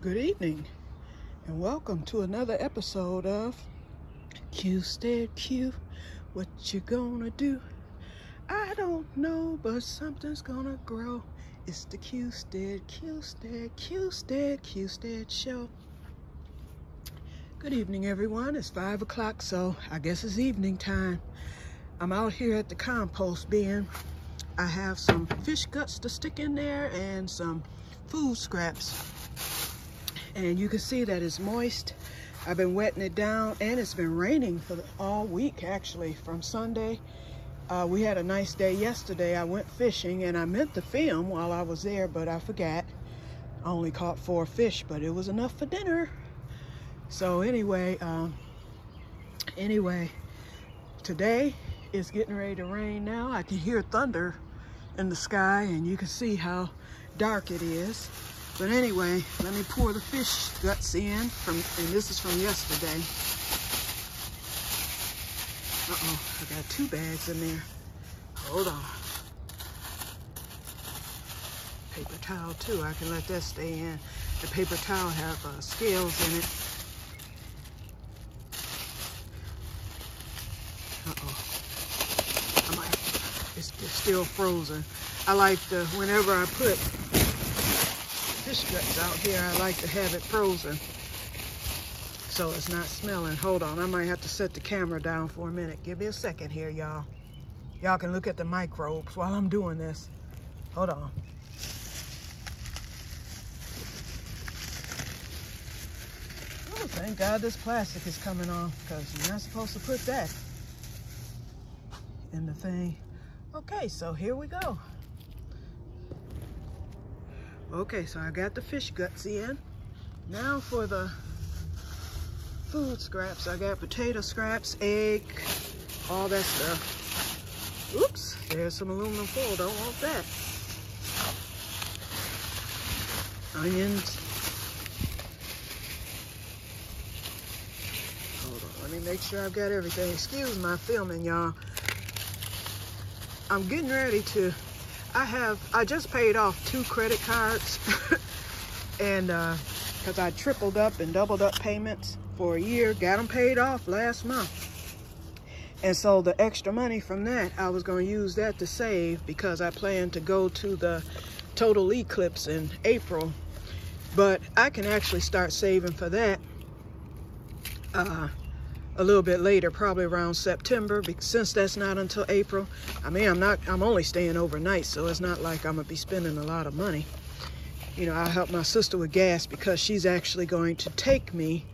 Good evening, and welcome to another episode of Que-stead-Que. What you gonna do? I don't know, but something's gonna grow. It's the Que-stead show. Good evening, everyone. It's 5 o'clock, so I guess it's evening time. I'm out here at the compost bin. I have some fish guts to stick in there and some food scraps. And you can see that it's moist. I've been wetting it down, and it's been raining for all week, actually, from Sunday. We had a nice day yesterday. I went fishing, and I meant to film while I was there, but I forgot. I only caught 4 fish, but it was enough for dinner. So anyway, today it's getting ready to rain now. I can hear thunder in the sky, and you can see how dark it is. But anyway, let me pour the fish guts in, and this is from yesterday. Uh-oh, I got 2 bags in there. Hold on. Paper towel too, I can let that stay in. The paper towel have scales in it. Uh-oh. It's still frozen. I like whenever I put fish guts out here, I like to have it frozen so it's not smelling. Hold on, I might have to set the camera down for a minute. Give me a second here, y'all. Y'all can look at the microbes while I'm doing this. Hold on. Oh, thank God this plastic is coming off, because you're not supposed to put that in the thing. Okay, so here we go. Okay, so I got the fish guts in. Now for the food scraps. I got potato scraps, egg, all that stuff. Oops, there's some aluminum foil, don't want that. Onions. Hold on, let me make sure I've got everything. Excuse my filming, y'all. I'm getting ready to, I just paid off 2 credit cards and because I tripled up and doubled up payments for a year, got them paid off last month. And so the extra money from that, I was going to use that to save, because I plan to go to the total eclipse in April. But I can actually start saving for that a little bit later, probably around September, because since that's not until April. I mean, I'm only staying overnight, so it's not like I'm gonna be spending a lot of money. You know, I'll help my sister with gas, because she's actually going to take me,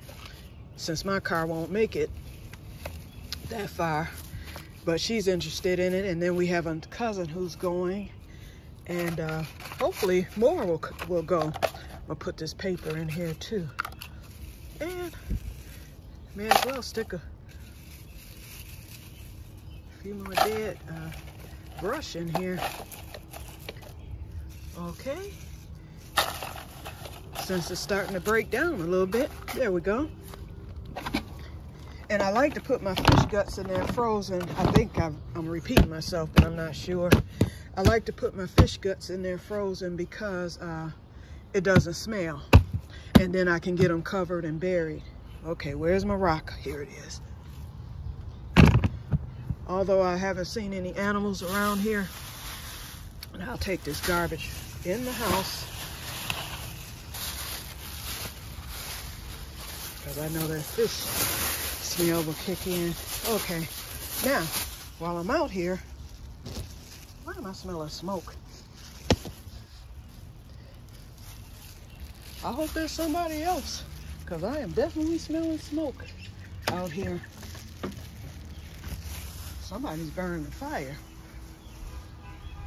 since my car won't make it that far, but she's interested in it. And then we have a cousin who's going, and hopefully more will go. I'll put this paper in here too, and may as well stick a few more dead brush in here. Okay. Since it's starting to break down a little bit. There we go. And I like to put my fish guts in there frozen. I think I'm repeating myself, but I'm not sure. I like to put my fish guts in there frozen because it doesn't smell. And then I can get them covered and buried. Okay, where's my rock? Here it is. Although I haven't seen any animals around here, and I'll take this garbage in the house, because I know that fish smell will kick in. Okay, now, while I'm out here, why am I smelling smoke? I hope there's somebody else, because I am definitely smelling smoke out here. Somebody's burning the fire.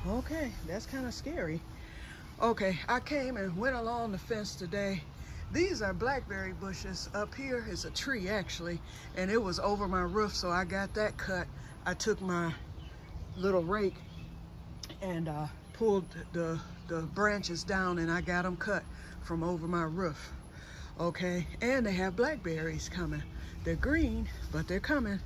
Okay, that's kind of scary. Okay, I came and went along the fence today. These are blackberry bushes. Up here is a tree, actually, and it was over my roof, so I got that cut. I took my little rake and pulled the branches down, and I got them cut from over my roof. Okay, and they have blackberries coming. They're green, but they're coming.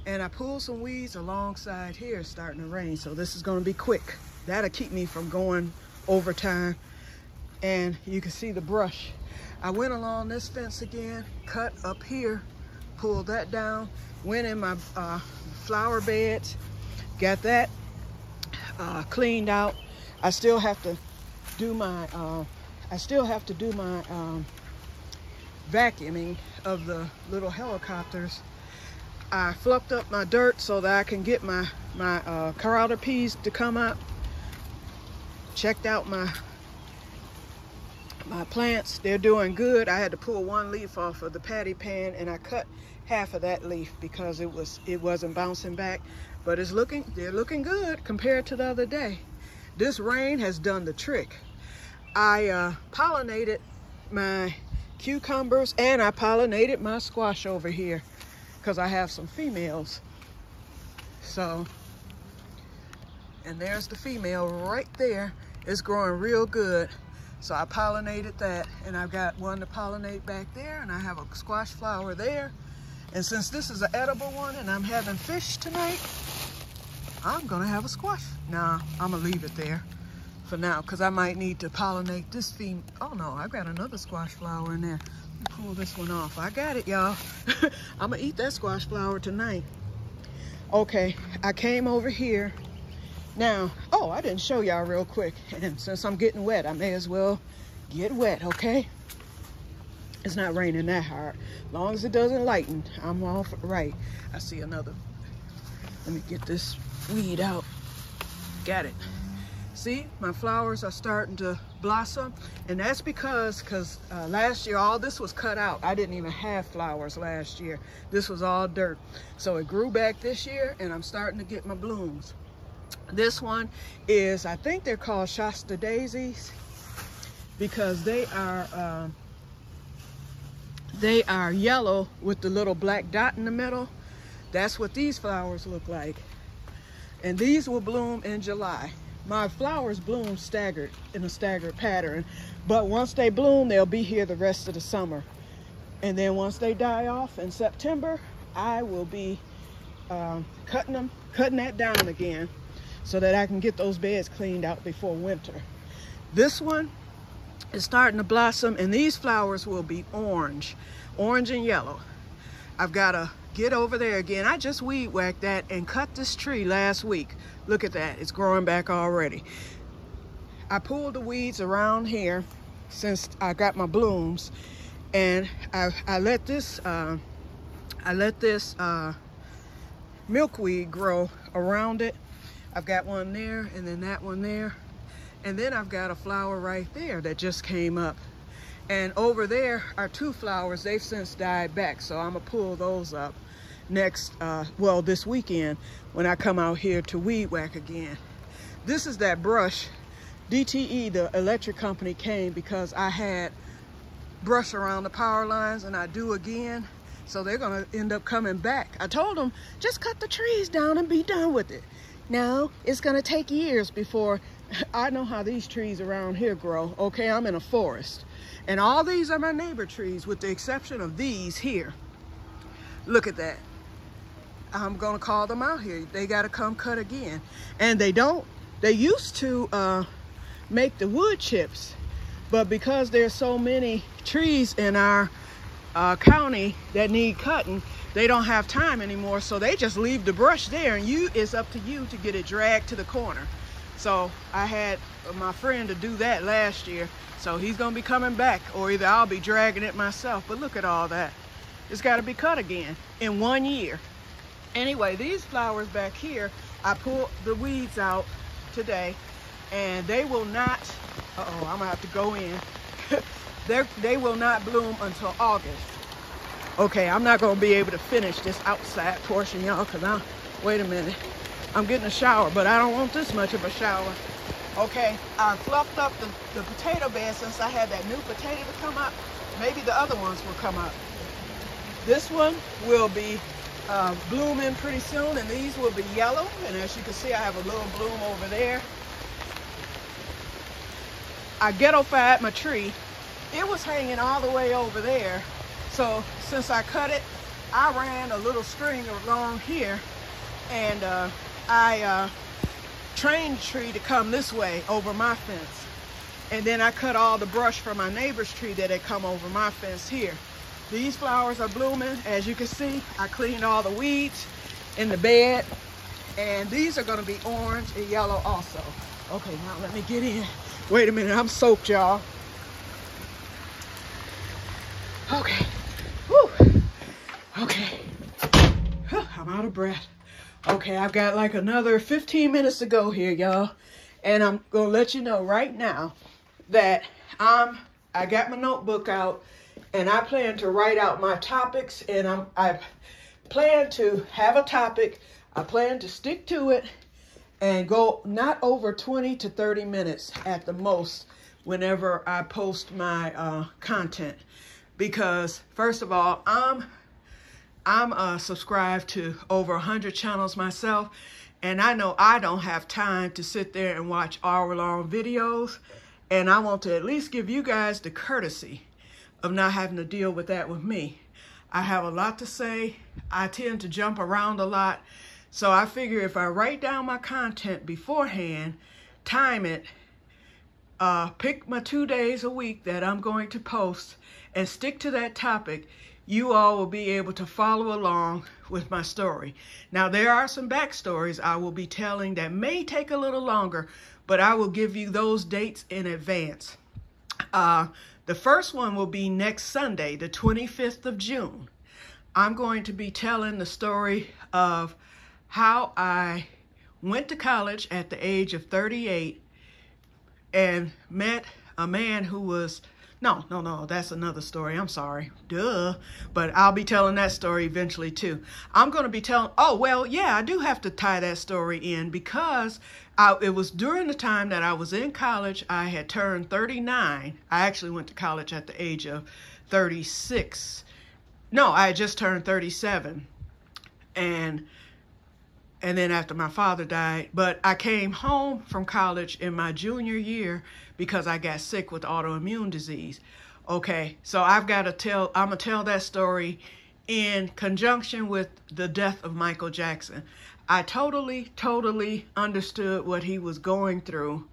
And I pulled some weeds alongside here. It's starting to rain, so this is going to be quick. That'll keep me from going overtime and you can see the brush. I went along this fence again, cut up here, pulled that down, went in my flower beds, got that cleaned out. I still have to do my vacuuming of the little helicopters. I fluffed up my dirt so that I can get my carota peas to come up. Checked out my plants. They're doing good. I had to pull one leaf off of the patty pan, and I cut half of that leaf because it wasn't bouncing back. But they're looking good compared to the other day. This rain has done the trick. I pollinated my cucumbers and I pollinated my squash over here because I have some females. So, and there's the female right there. It's growing real good. So I pollinated that, and I've got one to pollinate back there, and I have a squash flower there. And since this is an edible one and I'm having fish tonight, I'm gonna have a squash. Nah, I'm gonna leave it there for now because I might need to pollinate this female. Oh no, I've got another squash flower in there. Let me pull this one off. I got it, y'all. I'm gonna eat that squash flower tonight. Okay, I came over here. Now, oh, I didn't show y'all real quick. And since I'm getting wet, I may as well get wet, okay? It's not raining that hard. As long as it doesn't lighten, I'm all right. I see another. Let me get this weed out. Got it. See, my flowers are starting to blossom. And that's because last year, all this was cut out. I didn't even have flowers last year. This was all dirt. So it grew back this year, and I'm starting to get my blooms. This one is, I think they're called Shasta daisies because they are yellow with the little black dot in the middle. That's what these flowers look like. And these will bloom in July. My flowers bloom in a staggered pattern, but once they bloom, they'll be here the rest of the summer. And then once they die off in September, I will be cutting that down again, so that I can get those beds cleaned out before winter. This one is starting to blossom, and these flowers will be orange and yellow. I've got to get over there again. I just weed whacked that and cut this tree last week. Look at that, it's growing back already. I pulled the weeds around here since I got my blooms, and I let this milkweed grow around it. I've got one there, and then that one there. And then I've got a flower right there that just came up. And over there are two flowers. They've since died back, so I'm gonna pull those up next, well, this weekend when I come out here to weed whack again. This is that brush. DTE, the electric company, came because I had brush around the power lines, and I do again. So they're gonna end up coming back. I told them, just cut the trees down and be done with it. No, it's gonna take years before. I know how these trees around here grow. Okay, I'm in a forest. And all these are my neighbor trees with the exception of these here. Look at that. I'm gonna call them out here. They gotta come cut again. And they used to make the wood chips, but because there's so many trees in our county that need cutting, they don't have time anymore, so they just leave the brush there, and it's up to you to get it dragged to the corner. So I had my friend to do that last year, so he's gonna be coming back, or either I'll be dragging it myself. But look at all that. It's gotta be cut again in 1 year. Anyway, these flowers back here, I pulled the weeds out today, and they will not, I'm gonna have to go in. They will not bloom until August. Okay, I'm not gonna be able to finish this outside portion, y'all, because wait a minute. I'm getting a shower, but I don't want this much of a shower. Okay, I fluffed up the potato bed since I had that new potato to come up. Maybe the other ones will come up. This one will be blooming pretty soon, and these will be yellow. And as you can see, I have a little bloom over there. I ghetto-fied my tree. It was hanging all the way over there. So since I cut it, I ran a little string along here, and I trained the tree to come this way over my fence. And then I cut all the brush from my neighbor's tree that had come over my fence here. These flowers are blooming. As you can see, I cleaned all the weeds in the bed. And these are gonna be orange and yellow also. Okay, now let me get in. Wait a minute, I'm soaked, y'all. Okay, whew. Okay, I'm out of breath. Okay, I've got like another 15 minutes to go here, y'all. And I'm gonna let you know right now that I got my notebook out and I plan to write out my topics, and I plan to have a topic. I plan to stick to it and go not over 20 to 30 minutes at the most whenever I post my content. Because first of all, I'm subscribed to over 100 channels myself, and I know I don't have time to sit there and watch hour-long videos, and I want to at least give you guys the courtesy of not having to deal with that with me. I have a lot to say. I tend to jump around a lot, so I figure if I write down my content beforehand, time it, pick my 2 days a week that I'm going to post, and stick to that topic, you all will be able to follow along with my story. Now, there are some backstories I will be telling that may take a little longer, but I will give you those dates in advance. The first one will be next Sunday, the 25th of June. I'm going to be telling the story of how I went to college at the age of 38 and met a man who was, no, that's another story. I'm sorry. Duh. But I'll be telling that story eventually too. I'm going to be telling, oh, well, yeah, I do have to tie that story in because it was during the time that I was in college. I had turned 39. I actually went to college at the age of 36. No, I had just turned 37. And then after my father died, but I came home from college in my junior year because I got sick with autoimmune disease. Okay, so I'm gonna tell that story in conjunction with the death of Michael Jackson. I totally understood what he was going through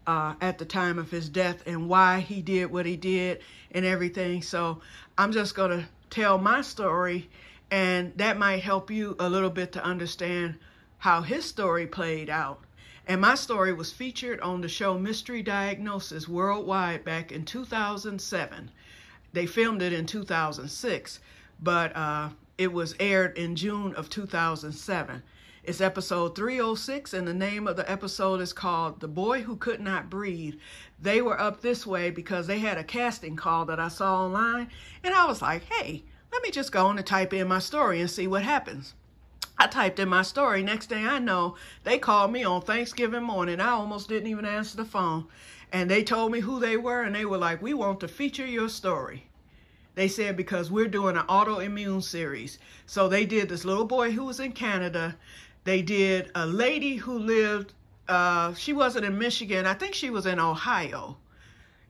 at the time of his death and why he did what he did and everything. So I'm just gonna tell my story, and that might help you a little bit to understand how his story played out. And my story was featured on the show Mystery Diagnosis Worldwide back in 2007. They filmed it in 2006, but it was aired in June of 2007. It's episode 306, and the name of the episode is called The Boy Who Could Not Breathe. They were up this way because they had a casting call that I saw online, and I was like, hey, let me just go on and type in my story and see what happens. I typed in my story. Next thing I know, they called me on Thanksgiving morning. I almost didn't even answer the phone. And they told me who they were, and they were like, we want to feature your story. They said, because we're doing an autoimmune series. So they did this little boy who was in Canada. They did a lady who lived, she wasn't in Michigan. I think she was in Ohio.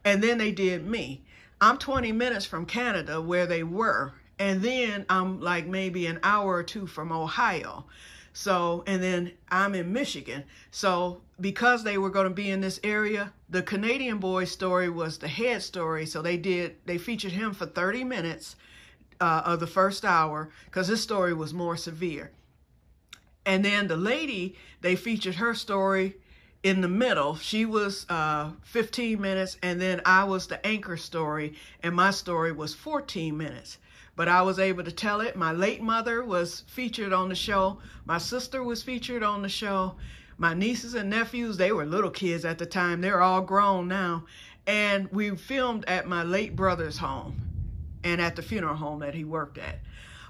And then they did me. I'm 20 minutes from Canada where they were. And then I'm like maybe an hour or two from Ohio. So, and then I'm in Michigan. So because they were going to be in this area, the Canadian boy's story was the head story. So they featured him for 30 minutes of the first hour because his story was more severe. And then the lady, they featured her story in the middle. She was 15 minutes, and then I was the anchor story, and my story was 14 minutes. But I was able to tell it. My late mother was featured on the show. My sister was featured on the show. My nieces and nephews, they were little kids at the time. They're all grown now. And we filmed at my late brother's home and at the funeral home that he worked at.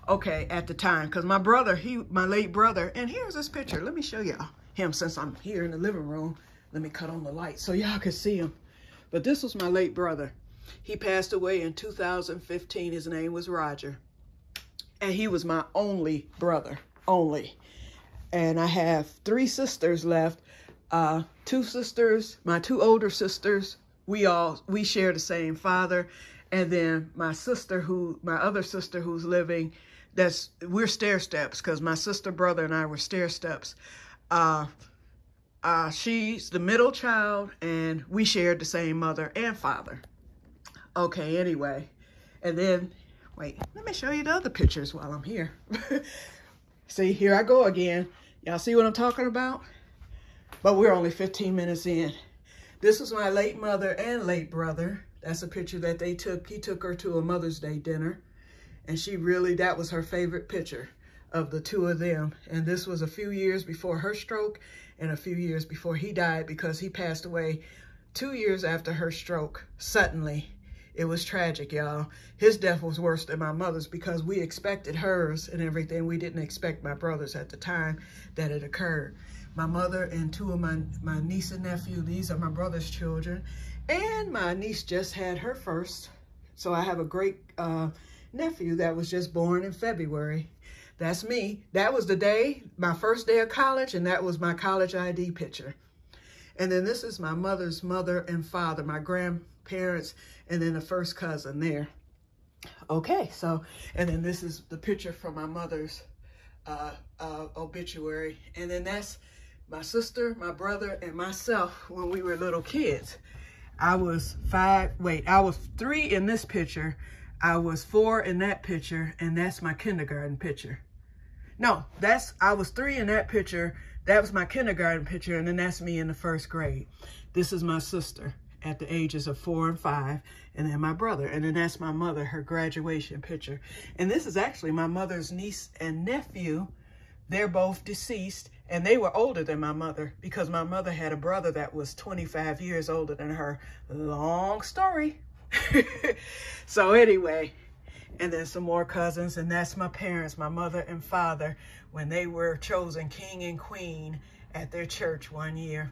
Okay, at the time, because my brother, my late brother, and here's this picture. Let me show y'all him since I'm here in the living room. Let me cut on the light so y'all can see him. But this was my late brother. He passed away in 2015. His name was Roger. And he was my only brother, only. And I have 3 sisters left. 2 sisters, my 2 older sisters, we share the same father. And then my other sister who's living, we're stair steps because my sister, brother, and I were stair steps. She's the middle child, and we shared the same mother and father. Okay, anyway. And then, wait, let me show you the other pictures while I'm here. See, here I go again. Y'all see what I'm talking about? But we're only 15 minutes in. This was my late mother and late brother. That's a picture that they took. He took her to a Mother's Day dinner. And she really, that was her favorite picture of the two of them. And this was a few years before her stroke and a few years before he died, because he passed away 2 years after her stroke, suddenly. It was tragic, y'all. His death was worse than my mother's because we expected hers and everything. We didn't expect my brother's at the time that it occurred. My mother and two of my niece and nephew, these are my brother's children. And my niece just had her first. So I have a great nephew that was just born in February. That's me. That was the day, my first day of college, and that was my college ID picture. And then this is my mother's mother and father, my grandparents, and then the first cousin there. Okay, so, and then this is the picture from my mother's obituary. And then that's my sister, my brother, and myself when we were little kids. I was 3 in this picture. I was 4 in that picture, and that's my kindergarten picture. No, I was 3 in that picture. That was my kindergarten picture, and then that's me in the first grade. This is my sister at the ages of 4 and 5, and then my brother, and then that's my mother, her graduation picture. And this is actually my mother's niece and nephew. They're both deceased, and they were older than my mother because my mother had a brother that was 25 years older than her. Long story. So anyway, and then some more cousins, and that's my parents, my mother and father, when they were chosen king and queen at their church one year.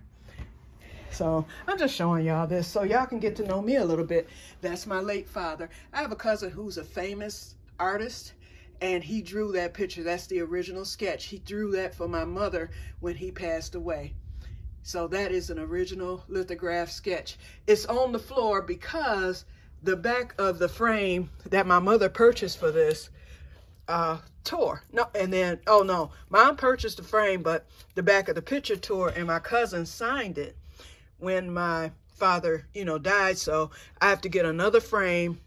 So I'm just showing y'all this so y'all can get to know me a little bit. That's my late father. I have a cousin who's a famous artist, and he drew that picture. That's the original sketch. He drew that for my mother when he passed away. So that is an original lithograph sketch. It's on the floor because the back of the frame that my mother purchased for this tore. No, and then, oh no, Mom purchased the frame, but the back of the picture tore, and my cousin signed it when my father, died. So I have to get another frame,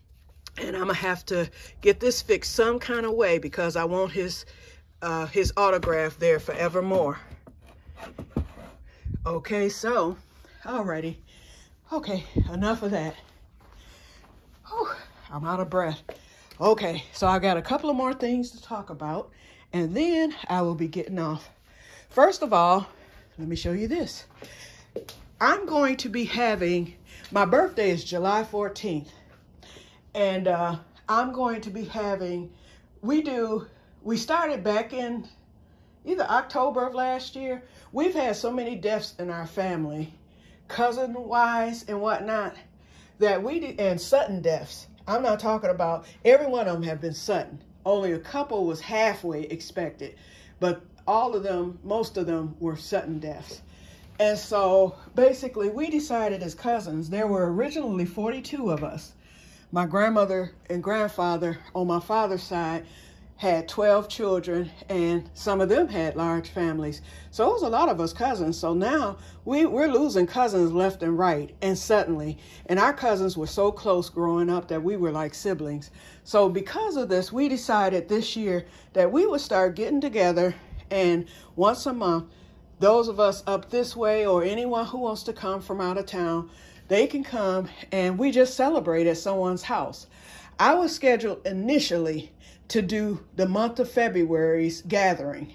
and I'm gonna have to get this fixed some kind of way because I want his autograph there forevermore. Okay, so, alrighty. Okay, enough of that. Whew, I'm out of breath. Okay, so I got a couple of more things to talk about, and then I will be getting off. First of all, let me show you this. I'm going to be having, my birthday is July 14th, and I'm going to be having, we started back in either October of last year. We've had so many deaths in our family, cousin-wise and whatnot, that and sudden deaths. I'm not talking about, every one of them have been sudden. Only a couple was halfway expected, but all of them, most of them were sudden deaths. And so basically we decided as cousins, there were originally 42 of us. My grandmother and grandfather on my father's side had 12 children, and some of them had large families. So it was a lot of us cousins. So now we're losing cousins left and right, and suddenly. And our cousins were so close growing up that we were like siblings. So because of this, we decided this year that we would start getting together, and once a month, those of us up this way or anyone who wants to come from out of town, they can come and we just celebrate at someone's house. I was scheduled initially to do the month of February's gathering,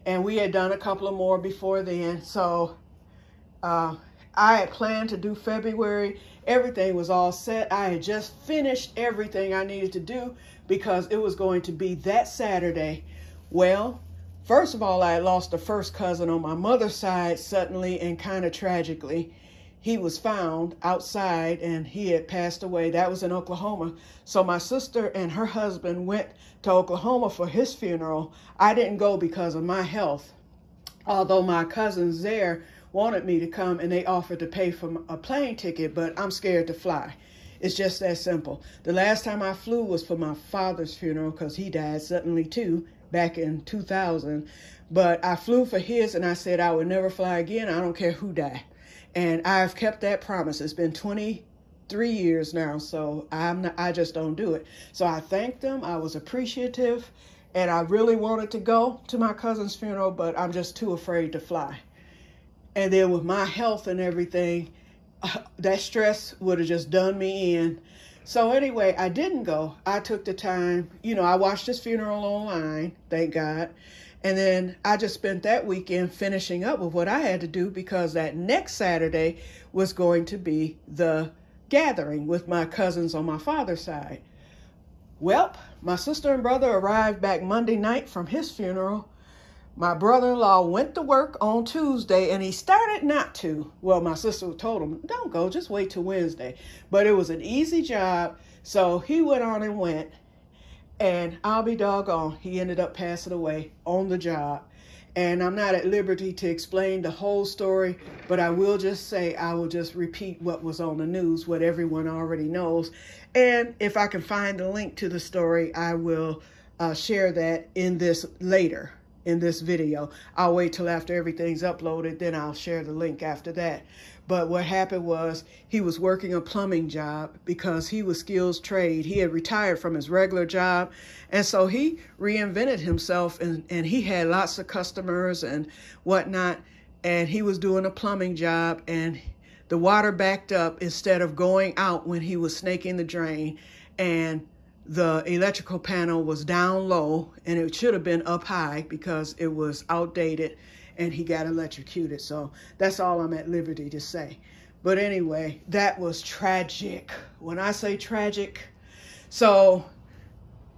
and we had done a couple of more before then. So I had planned to do February. Everything was all set. I had just finished everything I needed to do because it was going to be that Saturday. Well, first of all, I had lost the first cousin on my mother's side suddenly and kind of tragically. He was found outside and he had passed away. That was in Oklahoma. So my sister and her husband went to Oklahoma for his funeral. I didn't go because of my health, although my cousins there wanted me to come and they offered to pay for a plane ticket, but I'm scared to fly. It's just that simple. The last time I flew was for my father's funeral because he died suddenly too back in 2000. But I flew for his, and I said I would never fly again. I don't care who died. And I've kept that promise. It's been 23 years now, so I just don't do it. So I thanked them. I was appreciative, and I really wanted to go to my cousin's funeral, but I'm just too afraid to fly. And then with my health and everything, that stress would have just done me in. So anyway, I didn't go. I took the time. You know, I watched his funeral online, thank God. And then I just spent that weekend finishing up with what I had to do, because that next Saturday was going to be the gathering with my cousins on my father's side. Well, my sister and brother arrived back Monday night from his funeral. My brother-in-law went to work on Tuesday, and he started not to. Well, my sister told him, don't go, just wait till Wednesday. But it was an easy job, so he went on and went. And I'll be doggone, he ended up passing away on the job. And I'm not at liberty to explain the whole story, but I will just say, I will just repeat what was on the news, what everyone already knows. And if I can find the link to the story, I will share that in this later. In this video. I'll wait till after everything's uploaded, then I'll share the link after that. But what happened was, he was working a plumbing job because he was skills trade. He had retired from his regular job, and so he reinvented himself, and he had lots of customers and whatnot, and he was doing a plumbing job, and the water backed up instead of going out when he was snaking the drain, and the electrical panel was down low, and it should have been up high because it was outdated, and he got electrocuted. So that's all I'm at liberty to say. But anyway, that was tragic. When I say tragic, so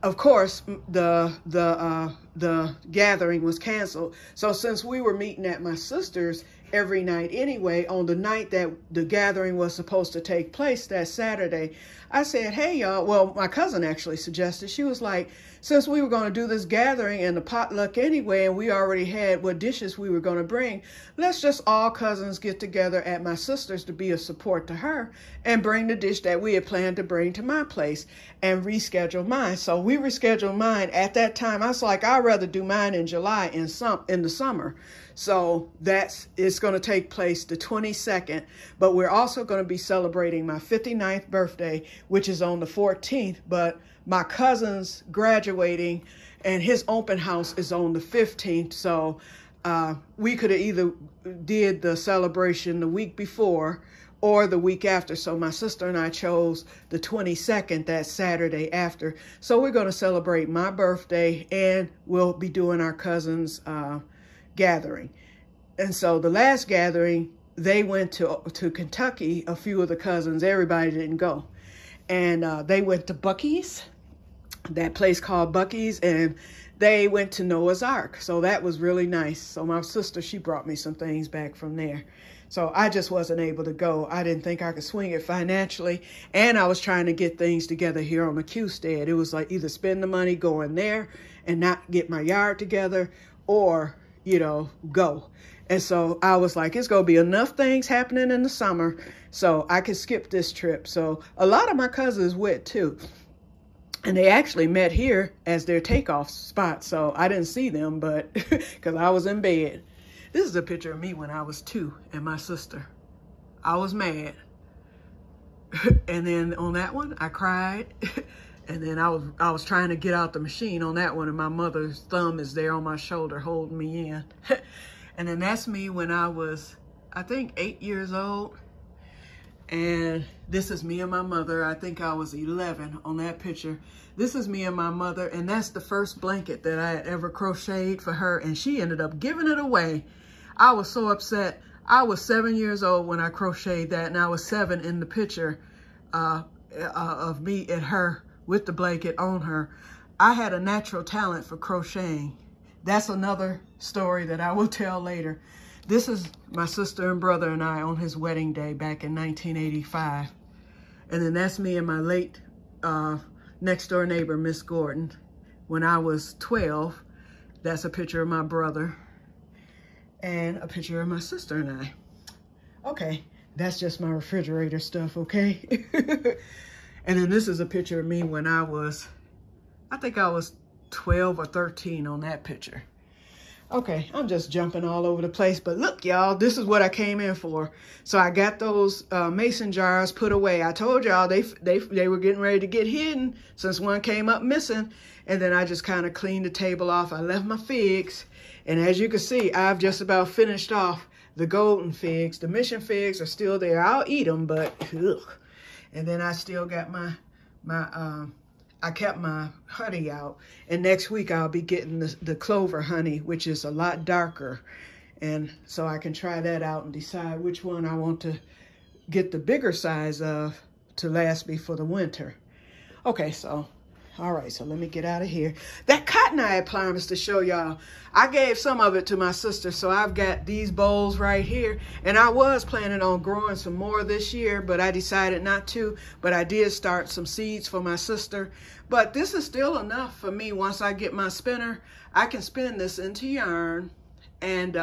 of course the gathering was canceled. So since we were meeting at my sister's every night anyway, on the night that the gathering was supposed to take place, that Saturday, I said, hey, y'all. Well, my cousin actually suggested, she was like, since we were going to do this gathering and the potluck anyway, and we already had what dishes we were going to bring, let's just all cousins get together at my sister's to be a support to her and bring the dish that we had planned to bring to my place and reschedule mine. So we rescheduled mine at that time. I was like, I'd rather do mine in July in the summer. So it's going to take place the 22nd, but we're also going to be celebrating my 59th birthday, which is on the 14th, but my cousin's graduating and his open house is on the 15th. So we could have either did the celebration the week before or the week after. So my sister and I chose the 22nd, that Saturday after. So we're going to celebrate my birthday, and we'll be doing our cousin's gathering. And so the last gathering, they went to Kentucky. A few of the cousins, everybody didn't go, and they went to Buc-ee's, that place called Buc-ee's, and they went to Noah's Ark. So that was really nice. So my sister, she brought me some things back from there. So I just wasn't able to go. I didn't think I could swing it financially, and I was trying to get things together here on the Que-stead. It was like either spend the money going there and not get my yard together, or go. And so I was like, it's going to be enough things happening in the summer so I could skip this trip. So a lot of my cousins went too. And they actually met here as their takeoff spot. So I didn't see them, but because I was in bed. This is a picture of me when I was 2 and my sister. I was mad. And then on that one, I cried. And then I was trying to get out the machine on that one, and my mother's thumb is there on my shoulder holding me in. And then that's me when I was, I think, 8 years old. And this is me and my mother. I think I was 11 on that picture. This is me and my mother, and that's the first blanket that I had ever crocheted for her, and she ended up giving it away. I was so upset. I was 7 years old when I crocheted that, and I was 7 in the picture of me and her with the blanket on her. I had a natural talent for crocheting. That's another story that I will tell later. This is my sister and brother and I on his wedding day back in 1985. And then that's me and my late next door neighbor, Miss Gordon, when I was 12. That's a picture of my brother and a picture of my sister and I. Okay, that's just my refrigerator stuff, okay? And then this is a picture of me when I was, I think I was 12 or 13 on that picture. Okay, I'm just jumping all over the place, but look, y'all, this is what I came in for. So I got those mason jars put away. I told y'all they were getting ready to get hidden since one came up missing, and then I just kind of cleaned the table off. I left my figs, and as you can see, I've just about finished off the golden figs. The mission figs are still there. I'll eat them, but ugh. And then I still got I kept my honey out, and next week I'll be getting the clover honey, which is a lot darker, and so I can try that out and decide which one I want to get the bigger size of to last me for the winter. Okay, so all right, so let me get out of here. That cotton I had promised to show y'all, I gave some of it to my sister, so I've got these bowls right here, and I was planning on growing some more this year, but I decided not to, but I did start some seeds for my sister. But this is still enough for me. Once I get my spinner, I can spin this into yarn, and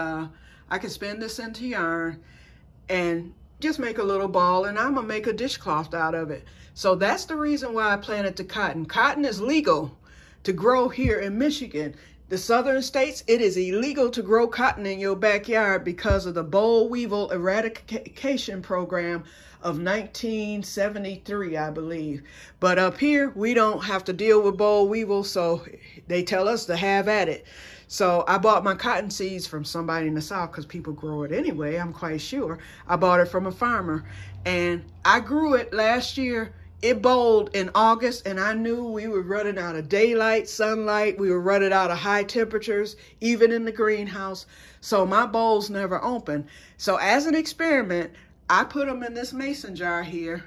and just make a little ball, and I'm gonna make a dishcloth out of it. So that's the reason why I planted the cotton. Cotton is legal to grow here in Michigan. The southern states, it is illegal to grow cotton in your backyard because of the boll weevil eradication program of 1973, I believe. But up here, we don't have to deal with boll weevil, so they tell us to have at it. So I bought my cotton seeds from somebody in the South because people grow it anyway, I'm quite sure. I bought it from a farmer, and I grew it last year. It bolled in August, and I knew we were running out of daylight, sunlight. We were running out of high temperatures, even in the greenhouse. So my bowls never opened. So as an experiment, I put them in this mason jar here,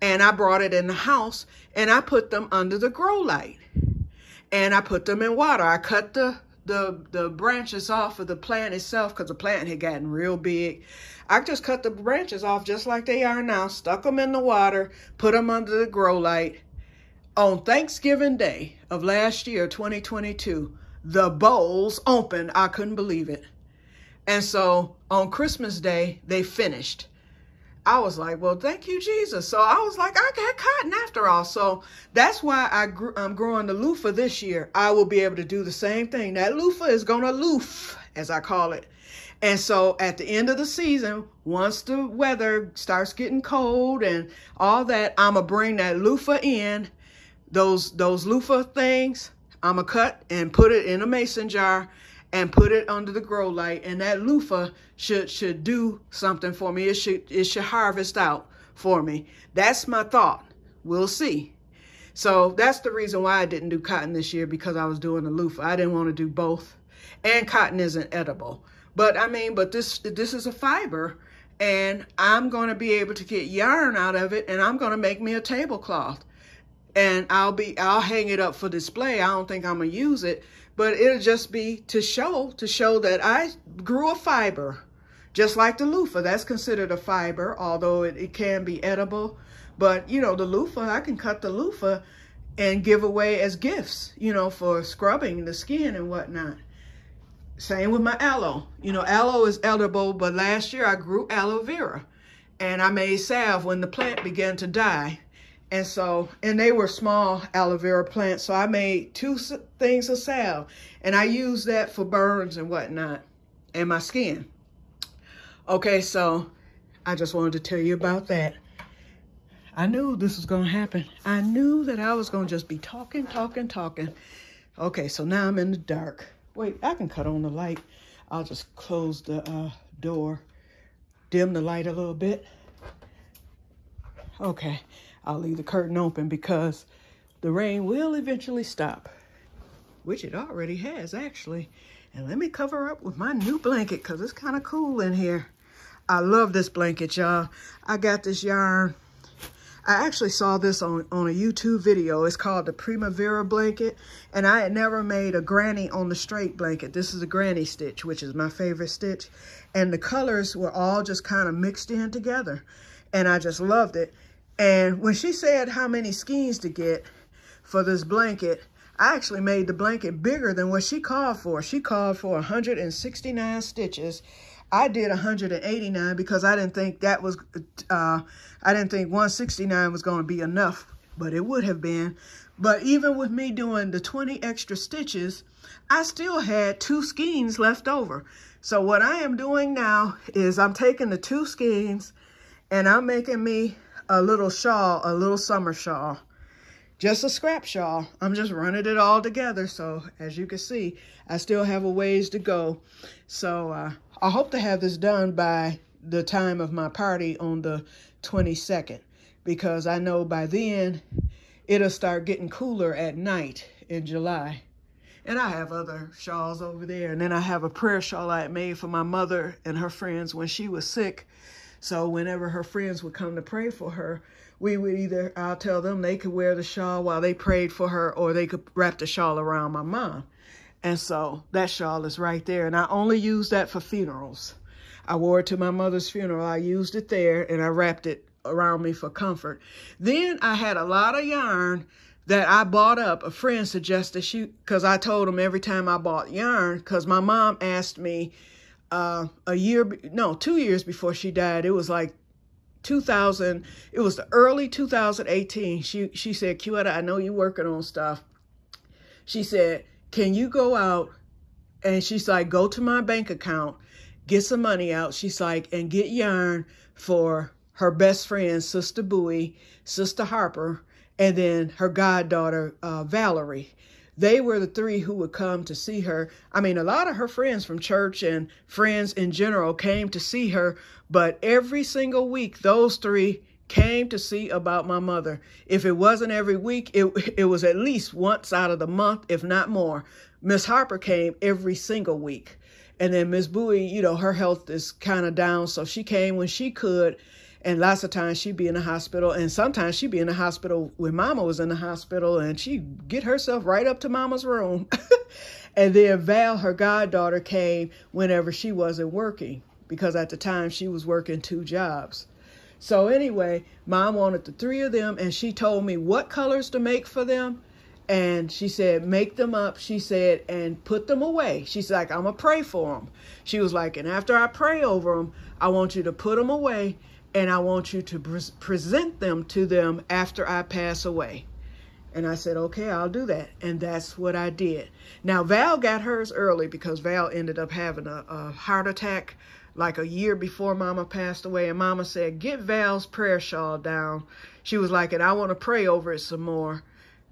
and I brought it in the house, and I put them under the grow light. And I put them in water. I cut the branches off of the plant itself because the plant had gotten real big. I just cut the branches off just like they are now, stuck them in the water, put them under the grow light. On Thanksgiving Day of last year, 2022, the bowls opened. I couldn't believe it. And so on Christmas Day, they finished. I was like, well, thank you, Jesus. So I was like, I got cotton after all. So that's why I'm growing the loofah this year. I will be able to do the same thing. That loofah is going to loof, as I call it. And so at the end of the season, once the weather starts getting cold and all that, I'm going to bring that loofah in, those loofah things, I'm going to cut and put it in a mason jar and put it under the grow light, and that loofah should do something for me. It should harvest out for me. That's my thought. We'll see. So that's the reason why I didn't do cotton this year, because I was doing the loofah. I didn't want to do both, and cotton isn't edible. But I mean, but this is a fiber, and I'm going to be able to get yarn out of it, and I'm going to make me a tablecloth, and I'll hang it up for display. I don't think I'm gonna use it, but it'll just be to show that I grew a fiber, just like the loofah. That's considered a fiber, although it can be edible. But you know, the loofah, I can cut the loofah and give away as gifts, you know, for scrubbing the skin and whatnot. Same with my aloe. You know, aloe is edible, but last year I grew aloe vera, and I made salve when the plant began to die. And they were small aloe vera plants, so I made 2 things of salve, and I used that for burns and whatnot, and my skin. Okay, so I just wanted to tell you about that. I knew this was gonna happen. I knew that I was gonna just be talking. Okay, so now I'm in the dark. Wait, I can cut on the light. I'll just close the door, dim the light a little bit. Okay, I'll leave the curtain open because the rain will eventually stop, which it already has actually. And let me cover up with my new blanket because it's kind of cool in here. I love this blanket, y'all. I got this yarn. I actually saw this on a YouTube video. It's called the Primavera blanket. And I had never made a granny on the straight blanket. This is a granny stitch, which is my favorite stitch. And the colors were all just kind of mixed in together. And I just loved it. And when she said how many skeins to get for this blanket, I actually made the blanket bigger than what she called for. She called for 169 stitches. I did 189 because I didn't think that was, I didn't think 169 was going to be enough but it would have been. But even with me doing the 20 extra stitches, I still had 2 skeins left over. So what I am doing now is I'm taking the 2 skeins and I'm making me a little shawl, a little summer shawl. Just a scrap shawl. I'm just running it all together. So as you can see, I still have a ways to go. So I hope to have this done by the time of my party on the 22nd, because I know by then it'll start getting cooler at night in July. And I have other shawls over there. And then I have a prayer shawl I had made for my mother and her friends when she was sick. So whenever her friends would come to pray for her, we would either, I'll tell them they could wear the shawl while they prayed for her, or they could wrap the shawl around my mom. And so that shawl is right there. And I only use that for funerals. I wore it to my mother's funeral. I used it there and I wrapped it around me for comfort. Then I had a lot of yarn that I bought up. A friend suggested because I told him every time I bought yarn, because my mom asked me 2 years before she died. It was like 2000, it was the early 2018. She said, "Quietta, I know you're working on stuff." She said, "Can you go out?" And she's like, "Go to my bank account, get some money out." She's like, "And get yarn for her best friend, Sister Bowie, Sister Harper, and then her goddaughter, Valerie." They were the 3 who would come to see her. I mean, a lot of her friends from church and friends in general came to see her, but every single week, those 3 came to see about my mother. If it wasn't every week, it was at least once out of the month, if not more. Miss Harper came every single week. And then Miss Bowie, you know, her health is kind of down, so she came when she could. And lots of times she'd be in the hospital, and sometimes she'd be in the hospital when Mama was in the hospital, and she'd get herself right up to Mama's room. And then Val, her goddaughter, came whenever she wasn't working, because at the time she was working 2 jobs. So anyway, Mom wanted the 3 of them, and she told me what colors to make for them. And she said, make them up, she said, and put them away. She's like, I'm going to pray for them. She was like, and after I pray over them, I want you to put them away. And I want you to present them to them after I pass away. And I said, okay, I'll do that. And that's what I did. Now, Val got hers early because Val ended up having a heart attack like a year before Mama passed away. And Mama said, get Val's prayer shawl down. She was like, and I want to pray over it some more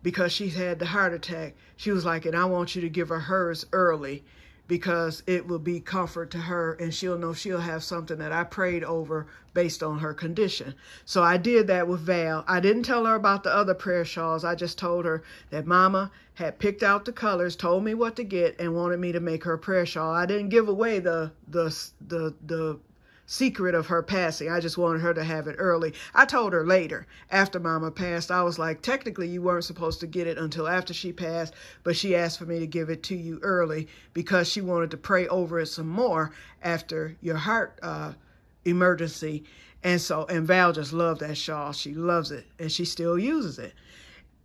because she had the heart attack. She was like, and I want you to give her hers early, because it will be comfort to her, and she'll know she'll have something that I prayed over based on her condition. So I did that with Val. I didn't tell her about the other prayer shawls. I just told her that Mama had picked out the colors, told me what to get, and wanted me to make her a prayer shawl. I didn't give away the secret of her passing. I just wanted her to have it early. I told her later, after Mama passed, I was like, technically you weren't supposed to get it until after she passed, but she asked for me to give it to you early because she wanted to pray over it some more after your heart emergency. And Val just loved that shawl. She loves it, and she still uses it.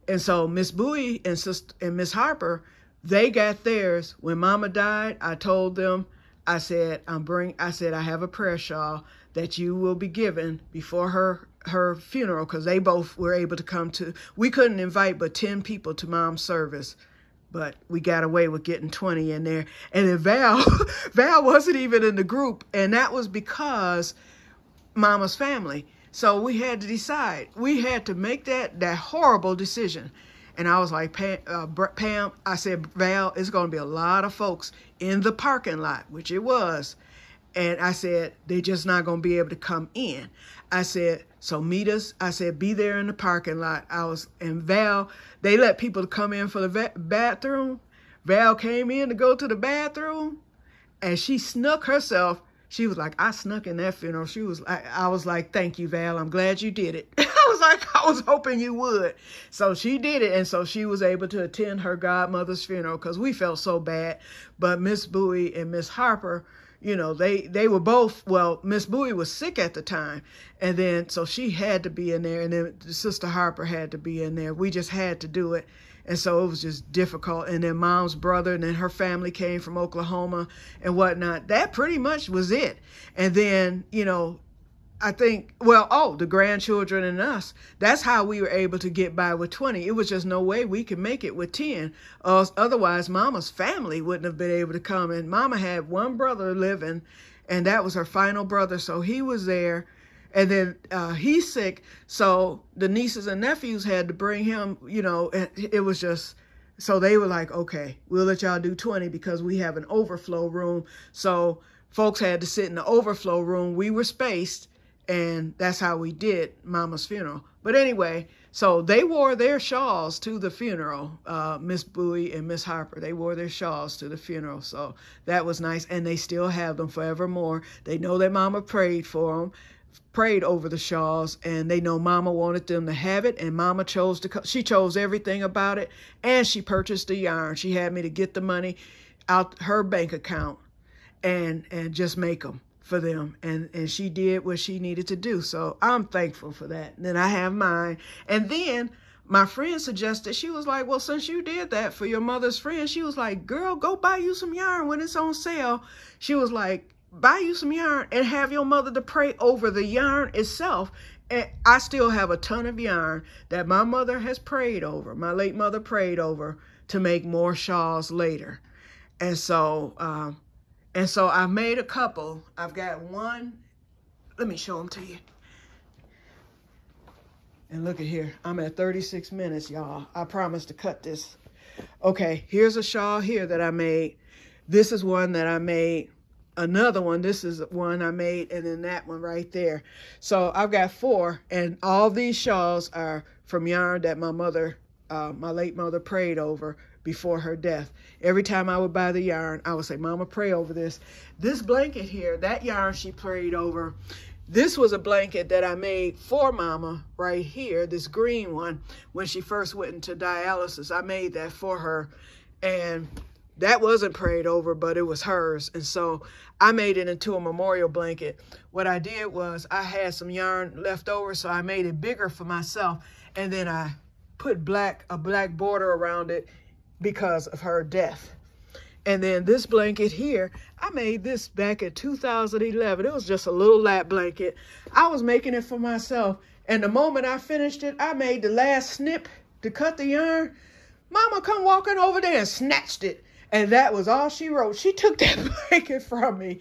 And so Miss Bowie and Miss Harper, they got theirs. When Mama died, I told them, I said, I have a prayer shawl that you will be given before her funeral, because they both were able to come to. We couldn't invite but 10 people to Mom's service, but we got away with getting 20 in there. And then Val wasn't even in the group, and that was because Mama's family. So we had to decide. We had to make that horrible decision. And I was like, Pam, I said, Val, it's going to be a lot of folks in the parking lot, which it was. And I said, they're just not going to be able to come in. I said, so meet us. I said, be there in the parking lot. And Val, they let people come in for the bathroom. Val came in to go to the bathroom, and she snuck herself. She was like, I snuck in that funeral. I was like, thank you, Val. I'm glad you did it. I was hoping you would. So she did it. And so she was able to attend her godmother's funeral, because we felt so bad. But Miss Bowie and Miss Harper, you know, they were both, well, Miss Bowie was sick at the time. And then, so she had to be in there. And then Sister Harper had to be in there. We just had to do it. And so it was just difficult. And then Mom's brother and then her family came from Oklahoma and whatnot. That pretty much was it. And then, you know, I think, well, oh, the grandchildren and us, that's how we were able to get by with 20. It was just no way we could make it with 10. Otherwise, Mama's family wouldn't have been able to come. And Mama had one brother living, and that was her final brother. So he was there. And then he's sick. So the nieces and nephews had to bring him, you know, and it was just, so they were like, okay, we'll let y'all do 20 because we have an overflow room. So folks had to sit in the overflow room. We were spaced. And that's how we did Mama's funeral. But anyway, so they wore their shawls to the funeral. Miss Bowie and Miss Harper, they wore their shawls to the funeral. So that was nice. And they still have them forevermore. They know that Mama prayed for them, prayed over the shawls, and they know Mama wanted them to have it. And Mama chose she chose everything about it. And she purchased the yarn. She had me to get the money out her bank account and just make them for them, and she did what she needed to do. So I'm thankful for that. And then I have mine. And then my friend suggested, she was like, well, since you did that for your mother's friend, she was like, girl, go buy you some yarn when it's on sale. She was like, buy you some yarn and have your mother to pray over the yarn itself. And I still have a ton of yarn that my mother has prayed over, my late mother prayed over, to make more shawls later. And so I made a couple. I've got one. Let me show them to you. And look at here. I'm at 36 minutes, y'all. I promised to cut this. Okay, here's a shawl here that I made. This is one that I made. Another one, this is one I made, and then that one right there. So I've got 4, and all these shawls are from yarn that my mother, my late mother, prayed over before her death. Every time I would buy the yarn, I would say, Mama, pray over this. This blanket here, that yarn she prayed over, this was a blanket that I made for Mama right here, this green one, when she first went into dialysis. I made that for her, and that wasn't prayed over, but it was hers. And so I made it into a memorial blanket. What I did was I had some yarn left over, so I made it bigger for myself, and then I put a black border around it because of her death. And then this blanket here, I made this back in 2011. It was just a little lap blanket. I was making it for myself. And the moment I finished it, I made the last snip to cut the yarn. Mama come walking over there and snatched it. And that was all she wrote. She took that blanket from me.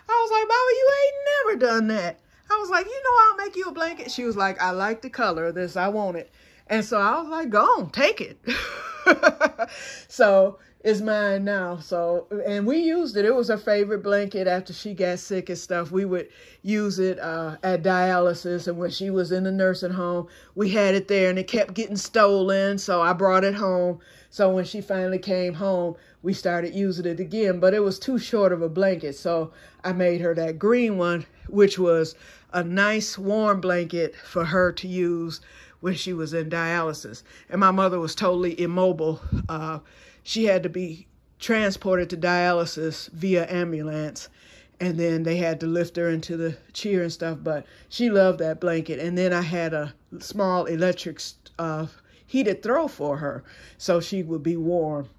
I was like, Mama, you ain't never done that. I was like, you know, I'll make you a blanket. She was like, I like the color of this. I want it. And so I was like, go on, take it. So it's mine now. So, and we used it. It was her favorite blanket after she got sick and stuff. We would use it at dialysis. And when she was in the nursing home, we had it there and it kept getting stolen. So I brought it home. So when she finally came home, we started using it again, but it was too short of a blanket. So I made her that green one, which was a nice warm blanket for her to use when she was in dialysis. And my mother was totally immobile. She had to be transported to dialysis via ambulance. And then they had to lift her into the chair and stuff. But she loved that blanket. And then I had a small electric heated throw for her, so she would be warm.